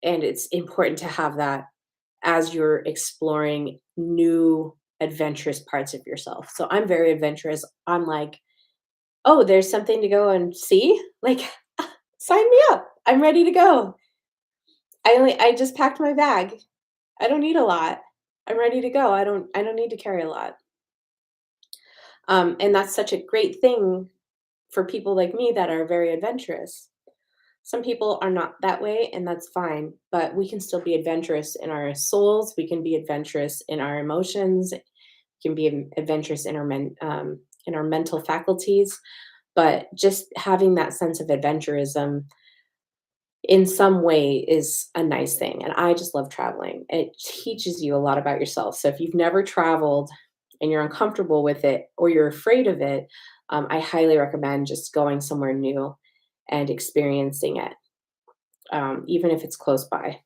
it's important to have that as you're exploring new adventurous parts of yourself. So I'm very adventurous. I'm like, "Oh, there's something to go and see? Like, sign me up. I'm ready to go. I just packed my bag. I don't need a lot. I'm ready to go. I don't need to carry a lot." And that's such a great thing for people like me that are very adventurous. Some people are not that way, and that's fine, but we can still be adventurous in our souls. We can be adventurous in our emotions. We can be adventurous in our mental faculties. But just having that sense of adventurism in some way is a nice thing, and I just love traveling. It teaches you a lot about yourself. So if you've never traveled and you're uncomfortable with it or you're afraid of it, I highly recommend just going somewhere new and experiencing it, even if it's close by,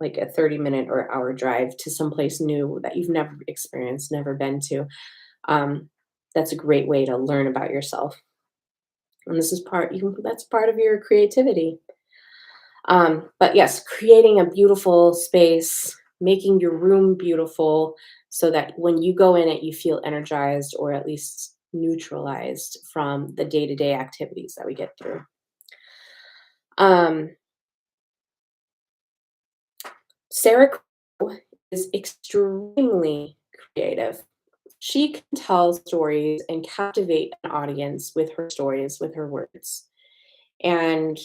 like a 30-minute or hour drive to someplace new that you've never experienced, never been to. Um, that's a great way to learn about yourself. And this is that's part of your creativity. But yes, creating a beautiful space, making your room beautiful so that when you go in it, you feel energized or at least neutralized from the day to day activities that we get through. Um, Sarah Crowe is extremely creative. She can tell stories and captivate an audience with her stories, with her words. And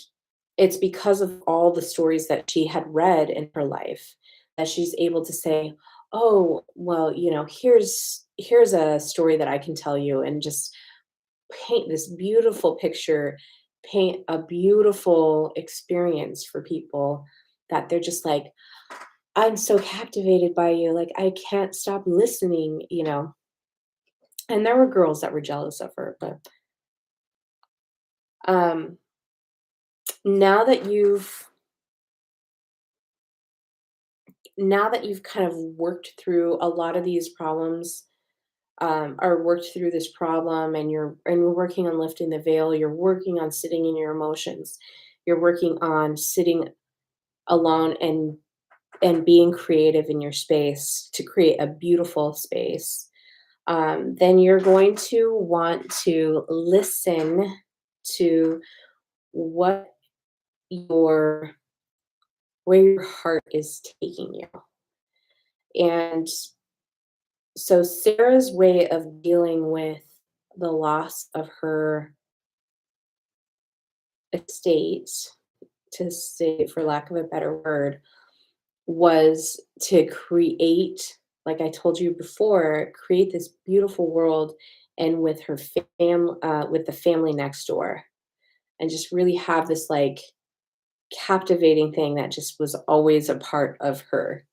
it's because of all the stories that she had read in her life that she's able to say, "Oh, well, here's a story that I can tell you," and just paint this beautiful picture, paint a beautiful experience for people that they're just like, "I'm so captivated by you. Like, I can't stop listening." And there were girls that were jealous of her, but um, now that you've now that you've kind of worked through a lot of these problems, or worked through this problem, and you're working on lifting the veil, you're working on sitting in your emotions, you're working on sitting alone and being creative in your space to create a beautiful space. Then you're going to want to listen to what your where your heart is taking you. And so Sarah's way of dealing with the loss of her estate to say, for lack of a better word, was to create, like I told you before, create this beautiful world and with her with the family next door, and just really have this like captivating thing that just was always a part of her.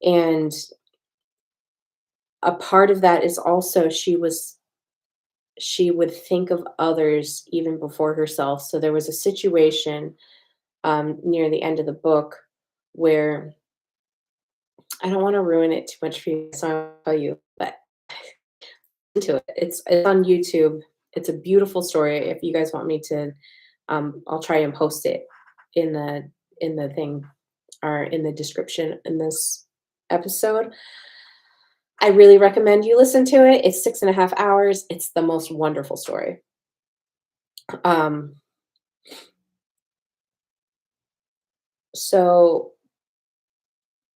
And a part of that is also she would think of others even before herself. So there was a situation near the end of the book where I don't want to ruin it too much for you, so I'll tell you, but into it. It's on YouTube. It's a beautiful story. If you guys want me to, I'll try and post it in the thing or in the description in this episode. I really recommend you listen to it. It's 6.5 hours. It's the most wonderful story. Um, so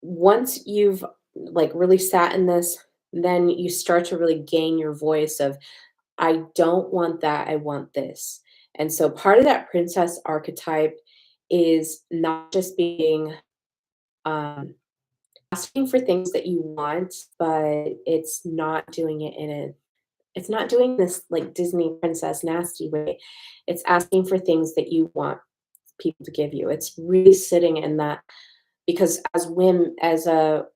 once you've like really sat in this, then you start to really gain your voice of, I don't want that, I want this. And so part of that princess archetype is not just being um, asking for things that you want, but it's not doing it in a it's not doing this like Disney princess nasty way. It's asking for things that you want people to give you. It's really sitting in that, because as women, as a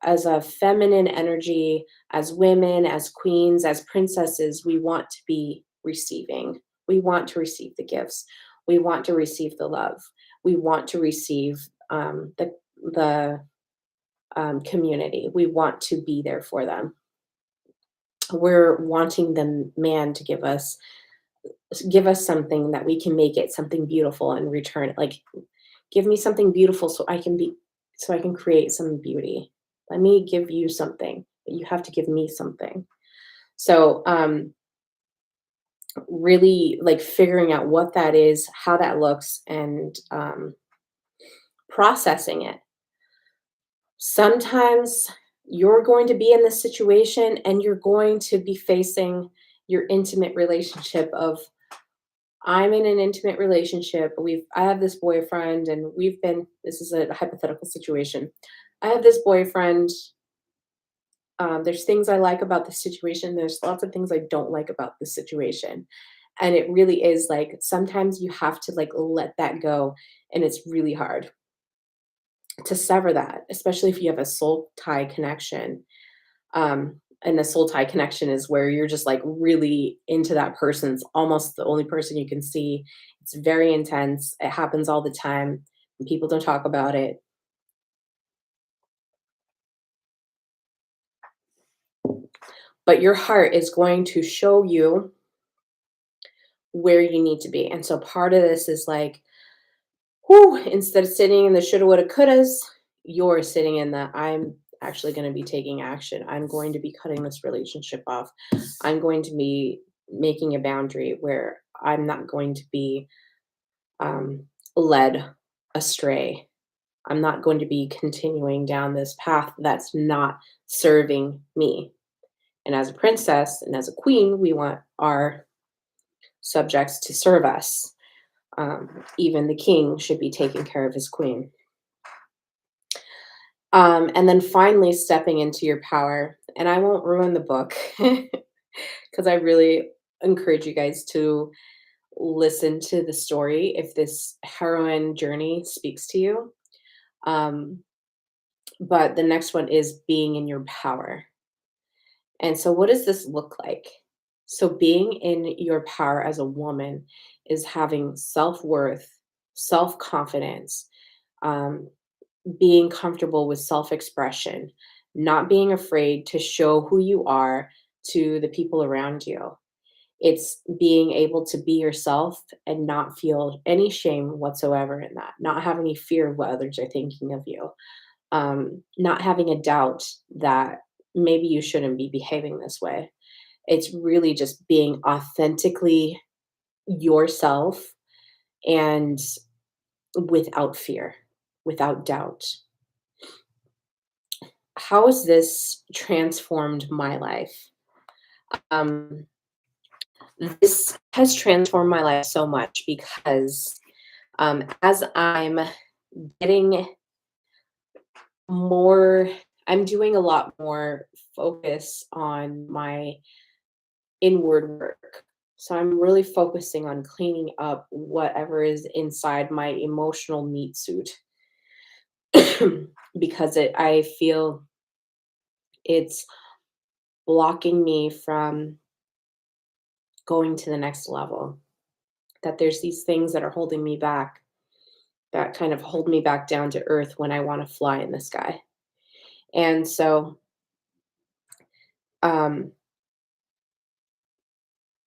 feminine energy, as women, as queens, as princesses, we want to be receiving. We want to receive the gifts. We want to receive the love. We want to receive the community. We want to be there for them. We're wanting the man to give us something that we can make it something beautiful and return it. Like, give me something beautiful so I can create some beauty. Let me give you something, but you have to give me something. So really like figuring out what that is, how that looks, and processing it. Sometimes you're going to be in this situation and you're going to be facing your intimate relationship of, I'm in an intimate relationship. I have this boyfriend and this is a hypothetical situation. I have this boyfriend. There's things I like about the situation. There's lots of things I don't like about the situation. And it really is like sometimes you have to like let that go. And it's really hard to sever that, especially if you have a soul tie connection. And the soul tie connection is where you're just like really into that person's almost the only person you can see. It's very intense. It happens all the time. And people don't talk about it. But your heart is going to show you where you need to be. And so part of this is like, whew, instead of sitting in the shoulda, woulda, couldas, you're sitting in the, I'm actually going to be taking action. I'm going to be cutting this relationship off. I'm going to be making a boundary where I'm not going to be um, led astray. I'm not going to be continuing down this path that's not serving me. And as a princess and as a queen, we want our subjects to serve us. Even the king should be taking care of his queen. And then finally, stepping into your power. And I won't ruin the book because I really encourage you guys to listen to the story if this heroine journey speaks to you. Um, but the next one is being in your power. And so, what does this look like? So, being in your power as a woman is having self worth, self confidence, um, being comfortable with self expression, not being afraid to show who you are to the people around you. It's being able to be yourself and not feel any shame whatsoever in that, not have any fear of what others are thinking of you, not having a doubt that maybe you shouldn't be behaving this way. It's really just being authentically yourself and without fear, without doubt. How has this transformed my life? Um, this has transformed my life so much because As I'm getting more, I'm doing a lot more focus on my inward work. So I'm really focusing on cleaning up whatever is inside my emotional meat suit because I feel it's blocking me from going to the next level. That there's these things that are holding me back that kind of hold me back down to earth when I want to fly in the sky. And so um,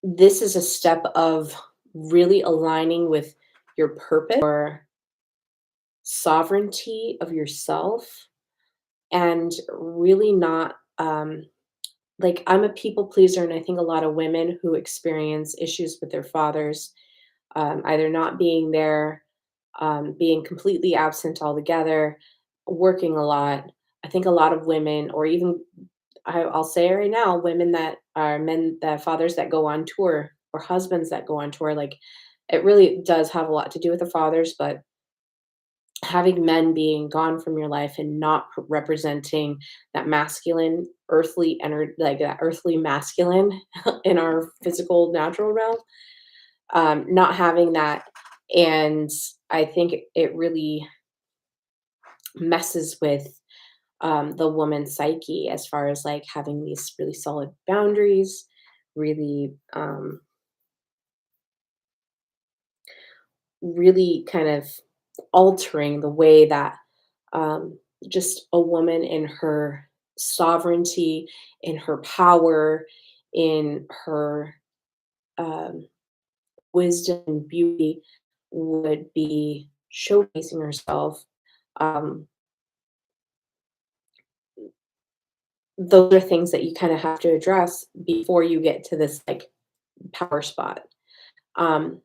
this is a step of really aligning with your purpose or sovereignty of yourself and really not like I'm a people pleaser, and I think a lot of women who experience issues with their fathers, either not being there, being completely absent altogether, working a lot. I think a lot of women, or even I'll say it right now, women that are men, that fathers that go on tour, or husbands that go on tour, like it really does have a lot to do with the fathers, but having men being gone from your life and not representing that masculine earthly energy, like that earthly masculine in our physical natural realm, not having that. And I think it really messes with the woman's psyche as far as like having these really solid boundaries, really really kind of altering the way that just a woman in her sovereignty, in her power, in her um, wisdom and beauty would be showcasing herself. Um, those are things that you kind of have to address before you get to this like power spot. Um,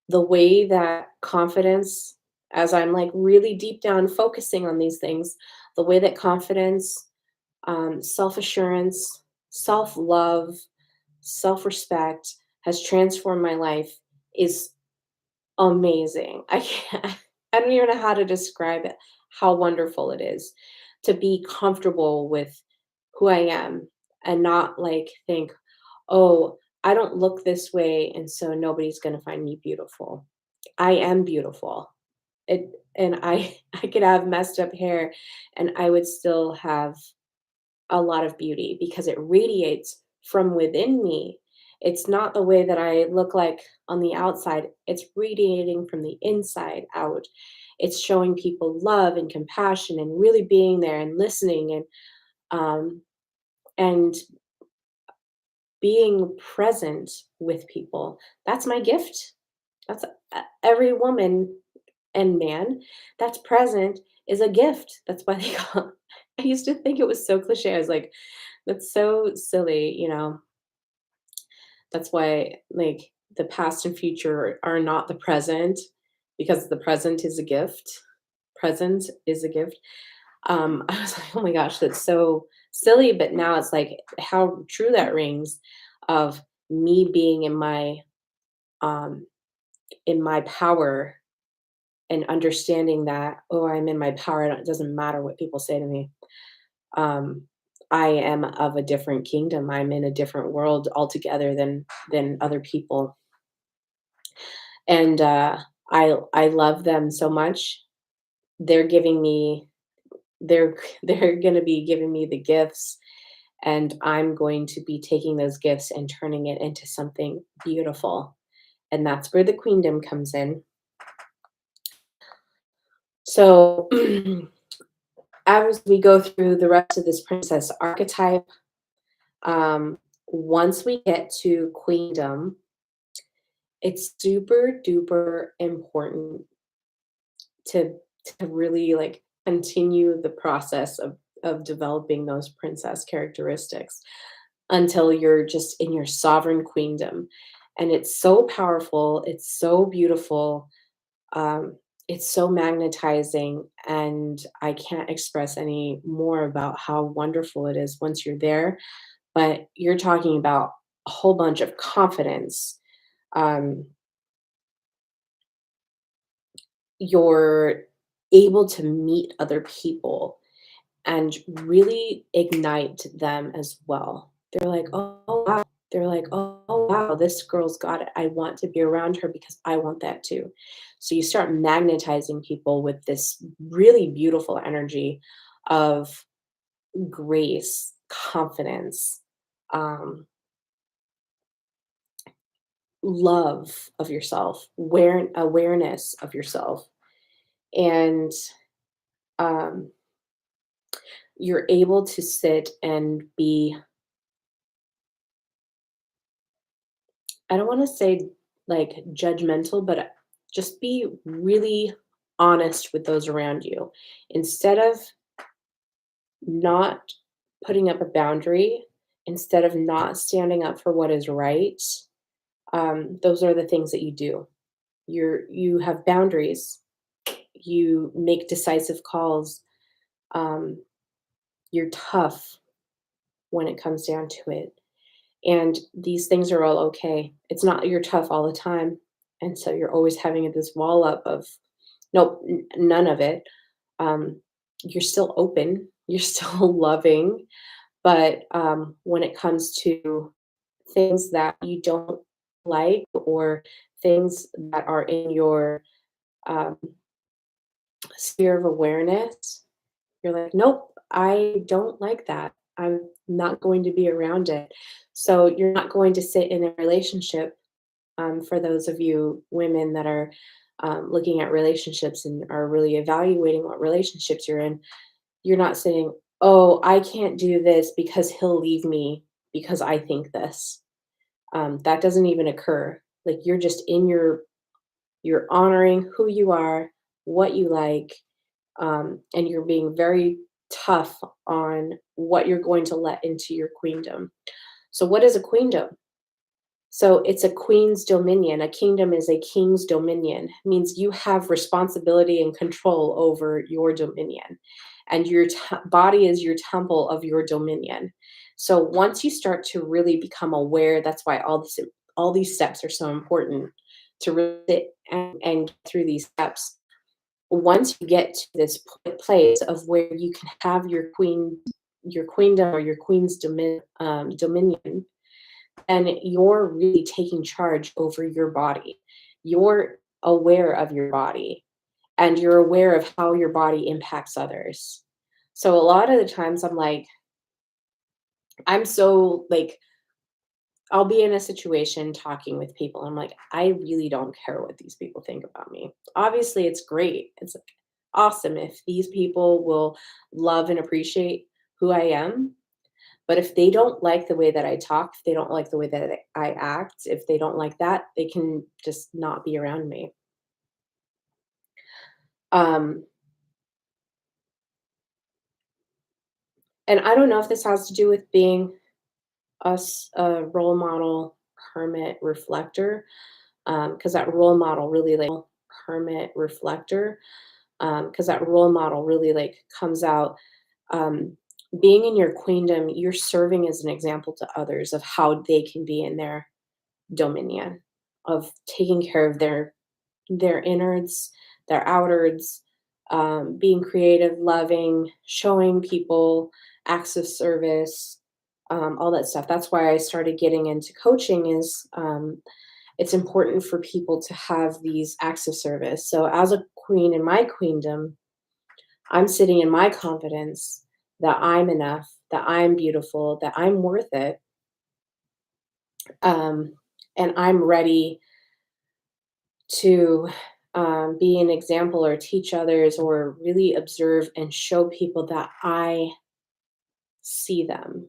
the way that confidence, as I'm like really deep down focusing on these things, the way that confidence, self assurance, self love, self respect has transformed my life is amazing. I can't, I don't even know how to describe it, how wonderful it is to be comfortable with who I am and not like think, oh, I don't look this way, and so nobody's going to find me beautiful. I am beautiful. It, and I I could have messed up hair and I would still have a lot of beauty because it radiates from within me. It's not the way that I look like on the outside. It's radiating from the inside out. It's showing people love and compassion and really being there and listening um and being present with people. That's my gift. That's every woman and man that's present is a gift. That's why they call I used to think it was so cliche. I was like, that's so silly, you know. That's why like the past and future are not the present because the present is a gift. Present is a gift. I was like, oh my gosh, that's so silly. But now it's like how true that rings of me being um in my power and understanding that, oh, I'm in my power. It doesn't matter what people say to me. Um, I am of a different kingdom. I'm in a different world altogether than other people, and I love them so much. They're giving me they're they're going to be giving me the gifts, and I'm going to be taking those gifts and turning it into something beautiful. And that's where the queendom comes in. So as we go through the rest of this princess archetype, once we get to queendom, it's super duper important to to really like continue the process of developing those princess characteristics until you're just in your sovereign queendom. And it's so powerful, it's so beautiful, um, it's so magnetizing, and I can't express any more about how wonderful it is once you're there. But you're talking about a whole bunch of confidence, um, you're able to meet other people and really ignite them as well. They're like, "Oh, wow." They're like, "Oh, wow, this girl's got it. I want to be around her because I want that too." So you start magnetizing people with this really beautiful energy of grace, confidence, um, love of yourself, awareness of yourself, and um, you're able to sit and be, I don't wanna say, like, judgmental, but, just be really honest with those around you. Instead of not putting up a boundary, instead of not standing up for what is right, those are the things that you do. You have boundaries, you make decisive calls, um, you're tough when it comes down to it. And these things are all okay. It's not you're tough all the time, and so you're always having this wall up of, nope, none of it. Um, you're still open, you're still loving, but, when it comes to things that you don't like or things that are in your, um, sphere of awareness, you're like, "Nope, I don't like that. I'm not going to be around it." So you're not going to sit in a relationship, for those of you women that are, looking at relationships and are really evaluating what relationships you're in, you're not saying, "Oh, I can't do this because he'll leave me because I think this." That doesn't even occur. Like, you're just in you're honoring who you are, what you like, and you're being very tough on what you're going to let into your queendom. So, what is a queendom? So, it's a queen's dominion. A kingdom is a king's dominion. It means you have responsibility and control over your dominion, and your body is your temple of your dominion. So, once you start to really become aware, that's why all these steps are so important to really sit and get through these steps. Once you get to this place of where you can have your queendom or your queen's dominion, and you're really taking charge over your body. You're aware of your body, and you're aware of how your body impacts others. So a lot of the times I'm like, I'm so like, I'll be in a situation talking with people. I'm like, I really don't care what these people think about me. Obviously, it's great. It's like awesome if these people will love and appreciate who I am. But if they don't like the way that I talk, if they don't like the way that I act, if they don't like that, they can just not be around me. Um, and I don't know if this has to do with being a role model, hermit, reflector, because that role model really like hermit, reflector, because that role model really like comes out. Um, being in your queendom, you're serving as an example to others of how they can be in their dominion, of taking care of their innards, their outards, being creative, loving, showing people acts of service, all that stuff. That's why I started getting into coaching. Is it's important for people to have these acts of service. So as a queen in my queendom, I'm sitting in my confidence that I'm enough, that I'm beautiful, that I'm worth it, um, and I'm ready to be an example or teach others or really observe and show people that I see them.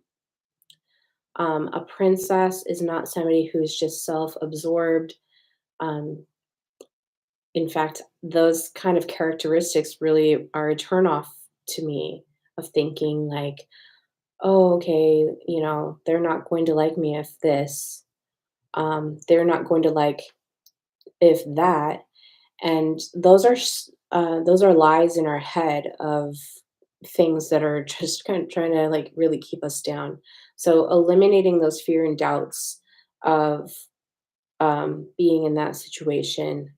A princess is not somebody who's just self absorbed. Um, in fact, those kind of characteristics really are a turnoff to me of thinking, like, oh, okay, they're not going to like me if this, they're not going to like if that. And those are lies in our head of things that are just kind of trying to like really keep us down. So eliminating those fear and doubts of being in that situation,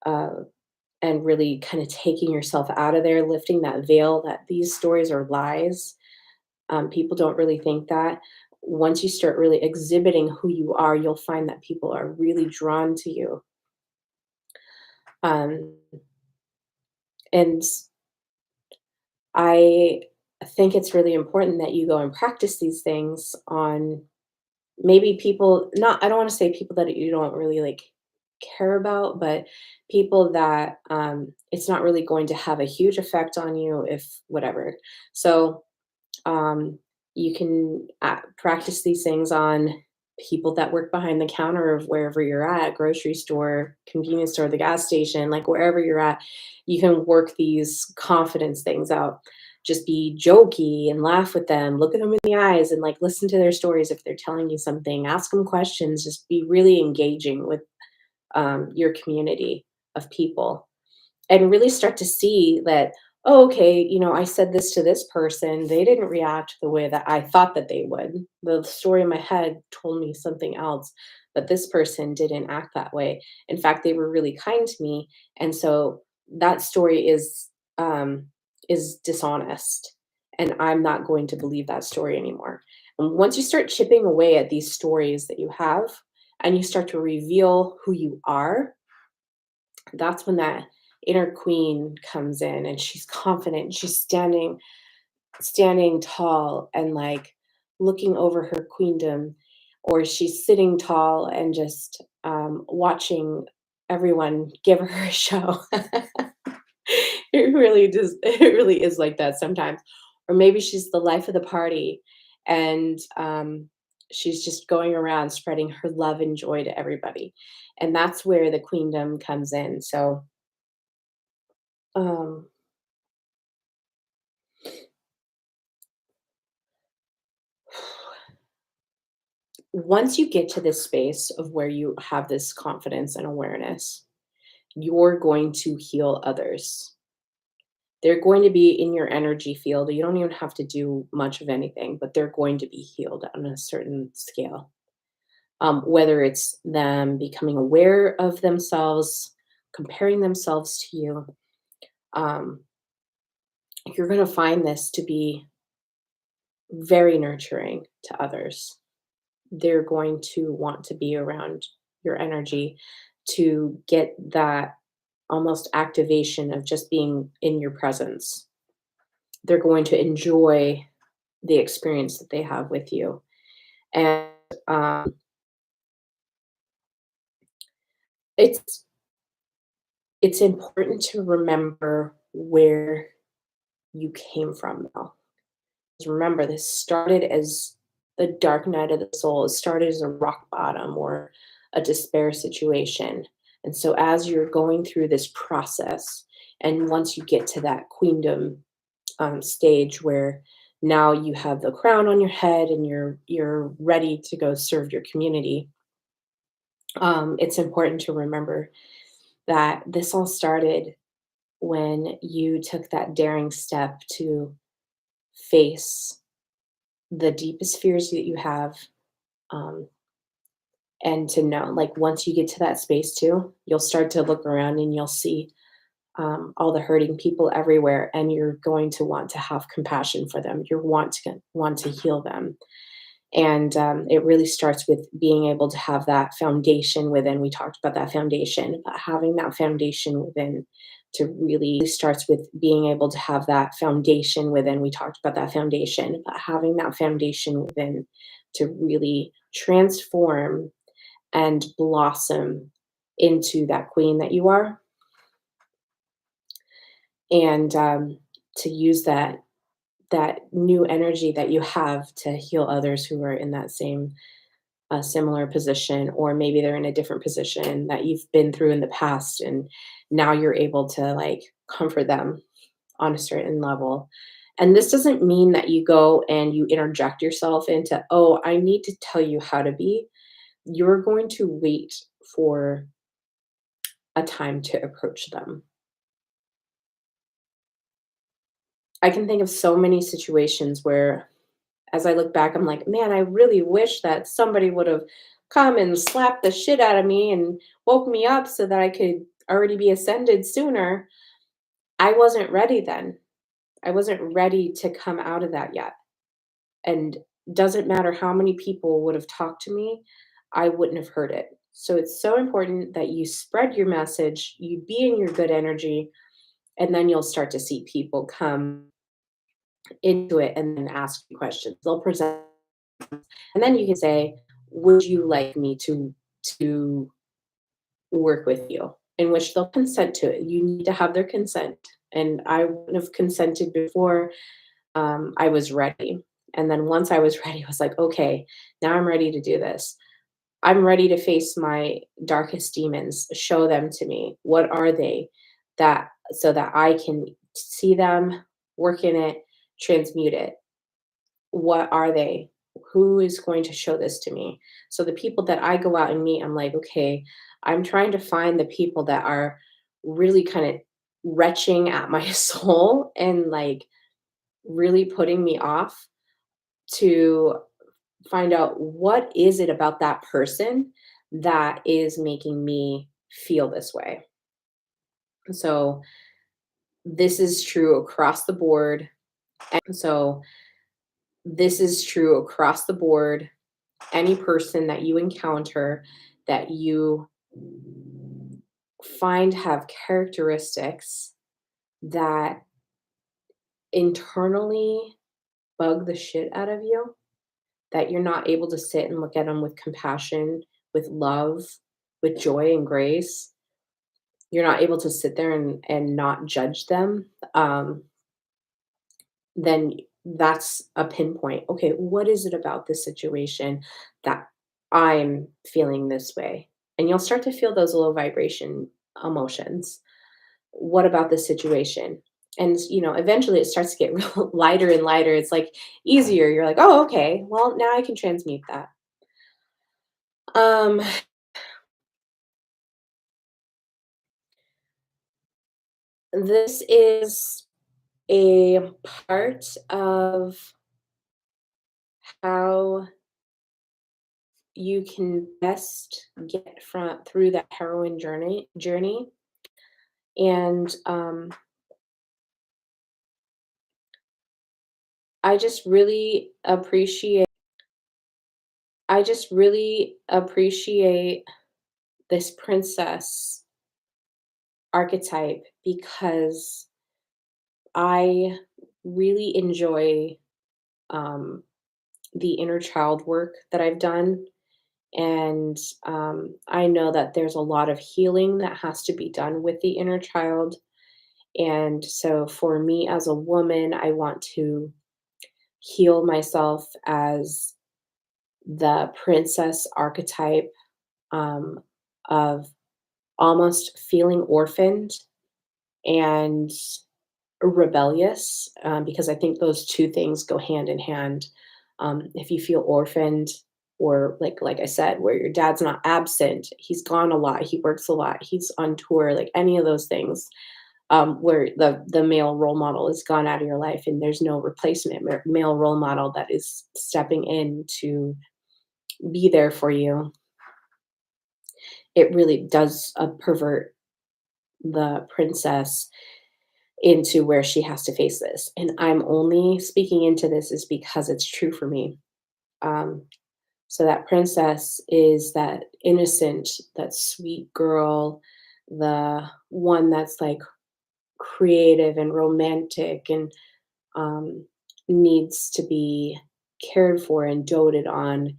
uh, and really kind of taking yourself out of there, lifting that veil that these stories are lies. People don't really think that. Once you start really exhibiting who you are, you'll find that people are really drawn to you. Um, and I think it's really important that you go and practice these things on maybe people, not, I don't want to say people that you don't really like care about, but people that it's not really going to have a huge effect on you if whatever. So um, you can practice these things on people that work behind the counter of wherever you're at, grocery store, convenience store, the gas station, like wherever you're at. You can work these confidence things out. Just be jokey and laugh with them, look at them in the eyes and like listen to their stories if they're telling you something, ask them questions, just be really engaging with your community of people and really start to see that, oh, okay, I said this to this person, they didn't react the way that I thought that they would. The story in my head told me something else, but this person didn't act that way. In fact, they were really kind to me, and so that story is dishonest, and I'm not going to believe that story anymore. And once you start chipping away at these stories that you have and you start to reveal who you are, that's when that inner queen comes in and she's confident. She's standing tall and like looking over her queendom, or she's sitting tall and just watching everyone give her a show. It really is like that sometimes. Or maybe she's the life of the party and she's just going around spreading her love and joy to everybody. And that's where the queendom comes in. So um, once you get to this space of where you have this confidence and awareness, you're going to heal others. They're going to be in your energy field. You don't even have to do much of anything, but they're going to be healed on a certain scale. Whether it's them becoming aware of themselves, comparing themselves to you, um, you're going to find this to be very nurturing to others. They're going to want to be around your energy to get that almost activation of just being in your presence. They're going to enjoy the experience that they have with you. And um, it's it's important to remember where you came from though. 'Cause remember, this started as the dark night of the soul. It started as a rock bottom or a despair situation. And so, as you're going through this process, and once you get to that queendom stage where now you have the crown on your head and you're ready to go serve your community, it's important to remember that this all started when you took that daring step to face the deepest fears that you have, um, and to know, like, once you get to that space too, you'll start to look around and you'll see all the hurting people everywhere, and you're going to want to have compassion for them. You want to heal them, and it really starts with being able to have that foundation within. We talked about that foundation, but having that foundation within to really starts with being able to have that foundation within. We talked about that foundation, but having that foundation within to really transform and blossom into that queen that you are, and to use that new energy that you have to heal others who are in that same similar position, or maybe they're in a different position that you've been through in the past, and now you're able to like comfort them on a certain level. And this doesn't mean that you go and you interject yourself into, oh, I need to tell you how to be. You're going to wait for a time to approach them. I can think of so many situations where, as I look back, I'm like, man, I really wish that somebody would have come and slapped the shit out of me and woke me up so that I could already be ascended sooner. I wasn't ready then. I wasn't ready to come out of that yet. And doesn't matter how many people would have talked to me, I wouldn't have heard it. So it's so important that you spread your message, you be in your good energy, and then you'll start to see people come into it and then ask you questions. They'll present, and then you can say, "Would you like me to work with you?" In which they'll consent to it. You need to have their consent, and I wouldn't have consented before I was ready. And then once I was ready, I was like, okay, now I'm ready to do this. I'm ready to face my darkest demons, show them to me. What are they? That so that I can see them, work in it, transmute it. What are they? Who is going to show this to me? So the people that I go out and meet, I'm like, okay, I'm trying to find the people that are really kind of retching at my soul and like really putting me off to find out what is it about that person that is making me feel this way. So this is true across the board. So this is true across the board. Any person that you encounter that you find have characteristics that internally bug the shit out of you, that you're not able to sit and look at them with compassion, with love, with joy and grace. You're not able to sit there and not judge them. Then that's a pinpoint. Okay, what is it about this situation that I'm feeling this way? And you'll start to feel those low vibration emotions. What about this situation? And eventually it starts to get real lighter and lighter. It's like easier. You're like, oh, okay. Well, now I can transmute that. Um, this is a part of how you can best get from through that heroin journey. And I just really appreciate I just really appreciate this princess archetype because I really enjoy um, the inner child work that I've done. And I know that there's a lot of healing that has to be done with the inner child. And so for me as a woman, I want to heal myself as the princess archetype um, of almost feeling orphaned and rebellious, because I think those two things go hand in hand. If you feel orphaned, or like I said, where your dad's not absent, he's gone a lot, he works a lot, he's on tour, like any of those things, where the male role model is gone out of your life, and there's no replacement male role model that is stepping in to be there for you. It really does pervert the princess into where she has to face this. And I'm only speaking into this is because it's true for me. Um, so that princess is that innocent, that sweet girl, the one that's like creative and romantic and needs to be cared for and doted on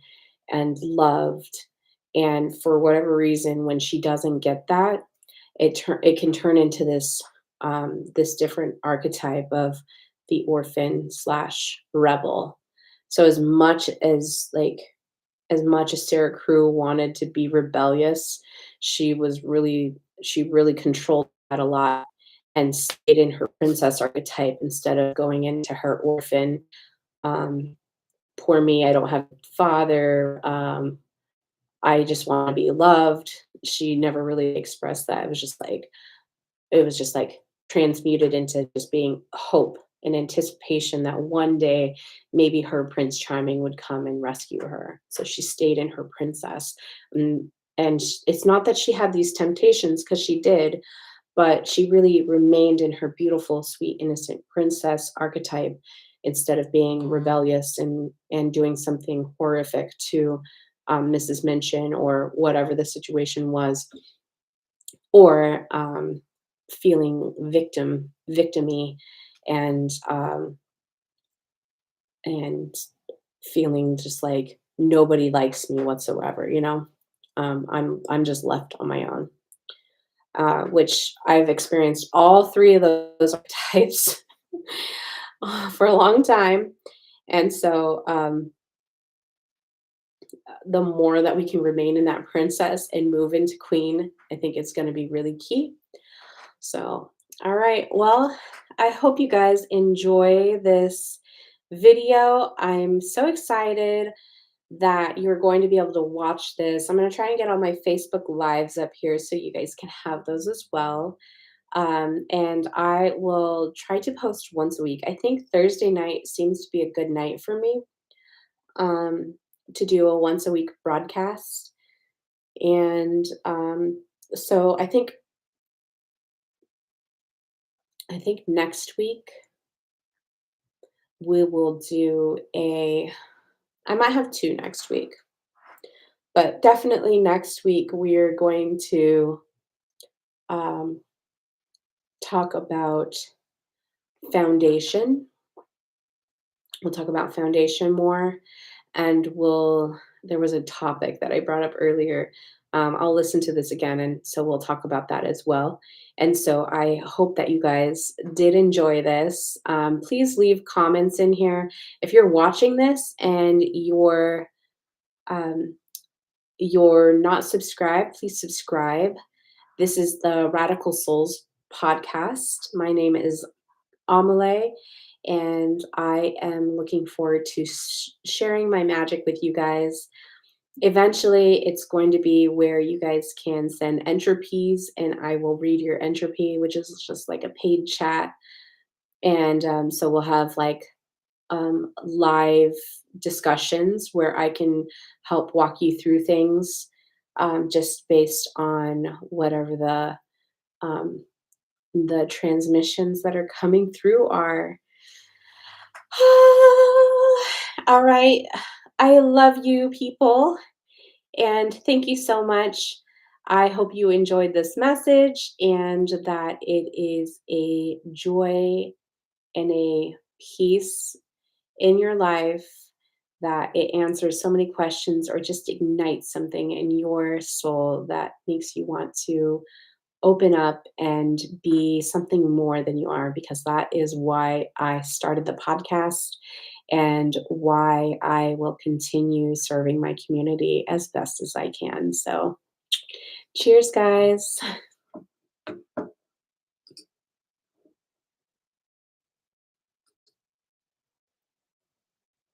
and loved. And for whatever reason, when she doesn't get that, it can turn into this different archetype of the orphan slash rebel. So as much as Sarah Crew wanted to be rebellious, she really controlled that a lot and stayed in her princess archetype instead of going into her orphan. Um, Poor me, I don't have a father. I just want to be loved. She never really expressed that. It was just like transmuted into just being hope and anticipation that one day maybe her Prince Charming would come and rescue her. So she stayed in her princess. And it's not that she had these temptations, because she did, but she really remained in her beautiful, sweet, innocent princess archetype instead of being rebellious and doing something horrific to Mrs. Minchin or whatever the situation was, or feeling victimy, and and feeling just like nobody likes me whatsoever. I'm just left on my own, which I've experienced all three of those types for a long time. And so, the more that we can remain in that princess and move into queen, I think it's going to be really key. So, all right. Well, I hope you guys enjoy this video. I'm so excited that you're going to be able to watch this. I'm going to try and get all my Facebook lives up here so you guys can have those as well. And I will try to post once a week. I think Thursday night seems to be a good night for me, um, to do a once a week broadcast. And so I think next week we will do a. I might have two next week, but definitely next week we're going to um, talk about foundation. We'll talk about foundation more, and there was a topic that I brought up earlier. I'll listen to this again, and so we'll talk about that as well. And so I hope that you guys did enjoy this. Please leave comments in here. If you're watching this and um, you're not subscribed, please subscribe. This is the Radical Souls podcast. My name is Amelie, and I am looking forward to sharing my magic with you guys. Eventually, it's going to be where you guys can send entropies, and I will read your entropy, which is just like a paid chat. And so we'll have like live discussions where I can help walk you through things, just based on whatever um, the transmissions that are coming through are. All right. I love you, people. And thank you so much. I hope you enjoyed this message and that it is a joy and a peace in your life, that it answers so many questions or just ignites something in your soul that makes you want to open up and be something more than you are, because that is why I started the podcast and why I will continue serving my community as best as I can. So, cheers, guys.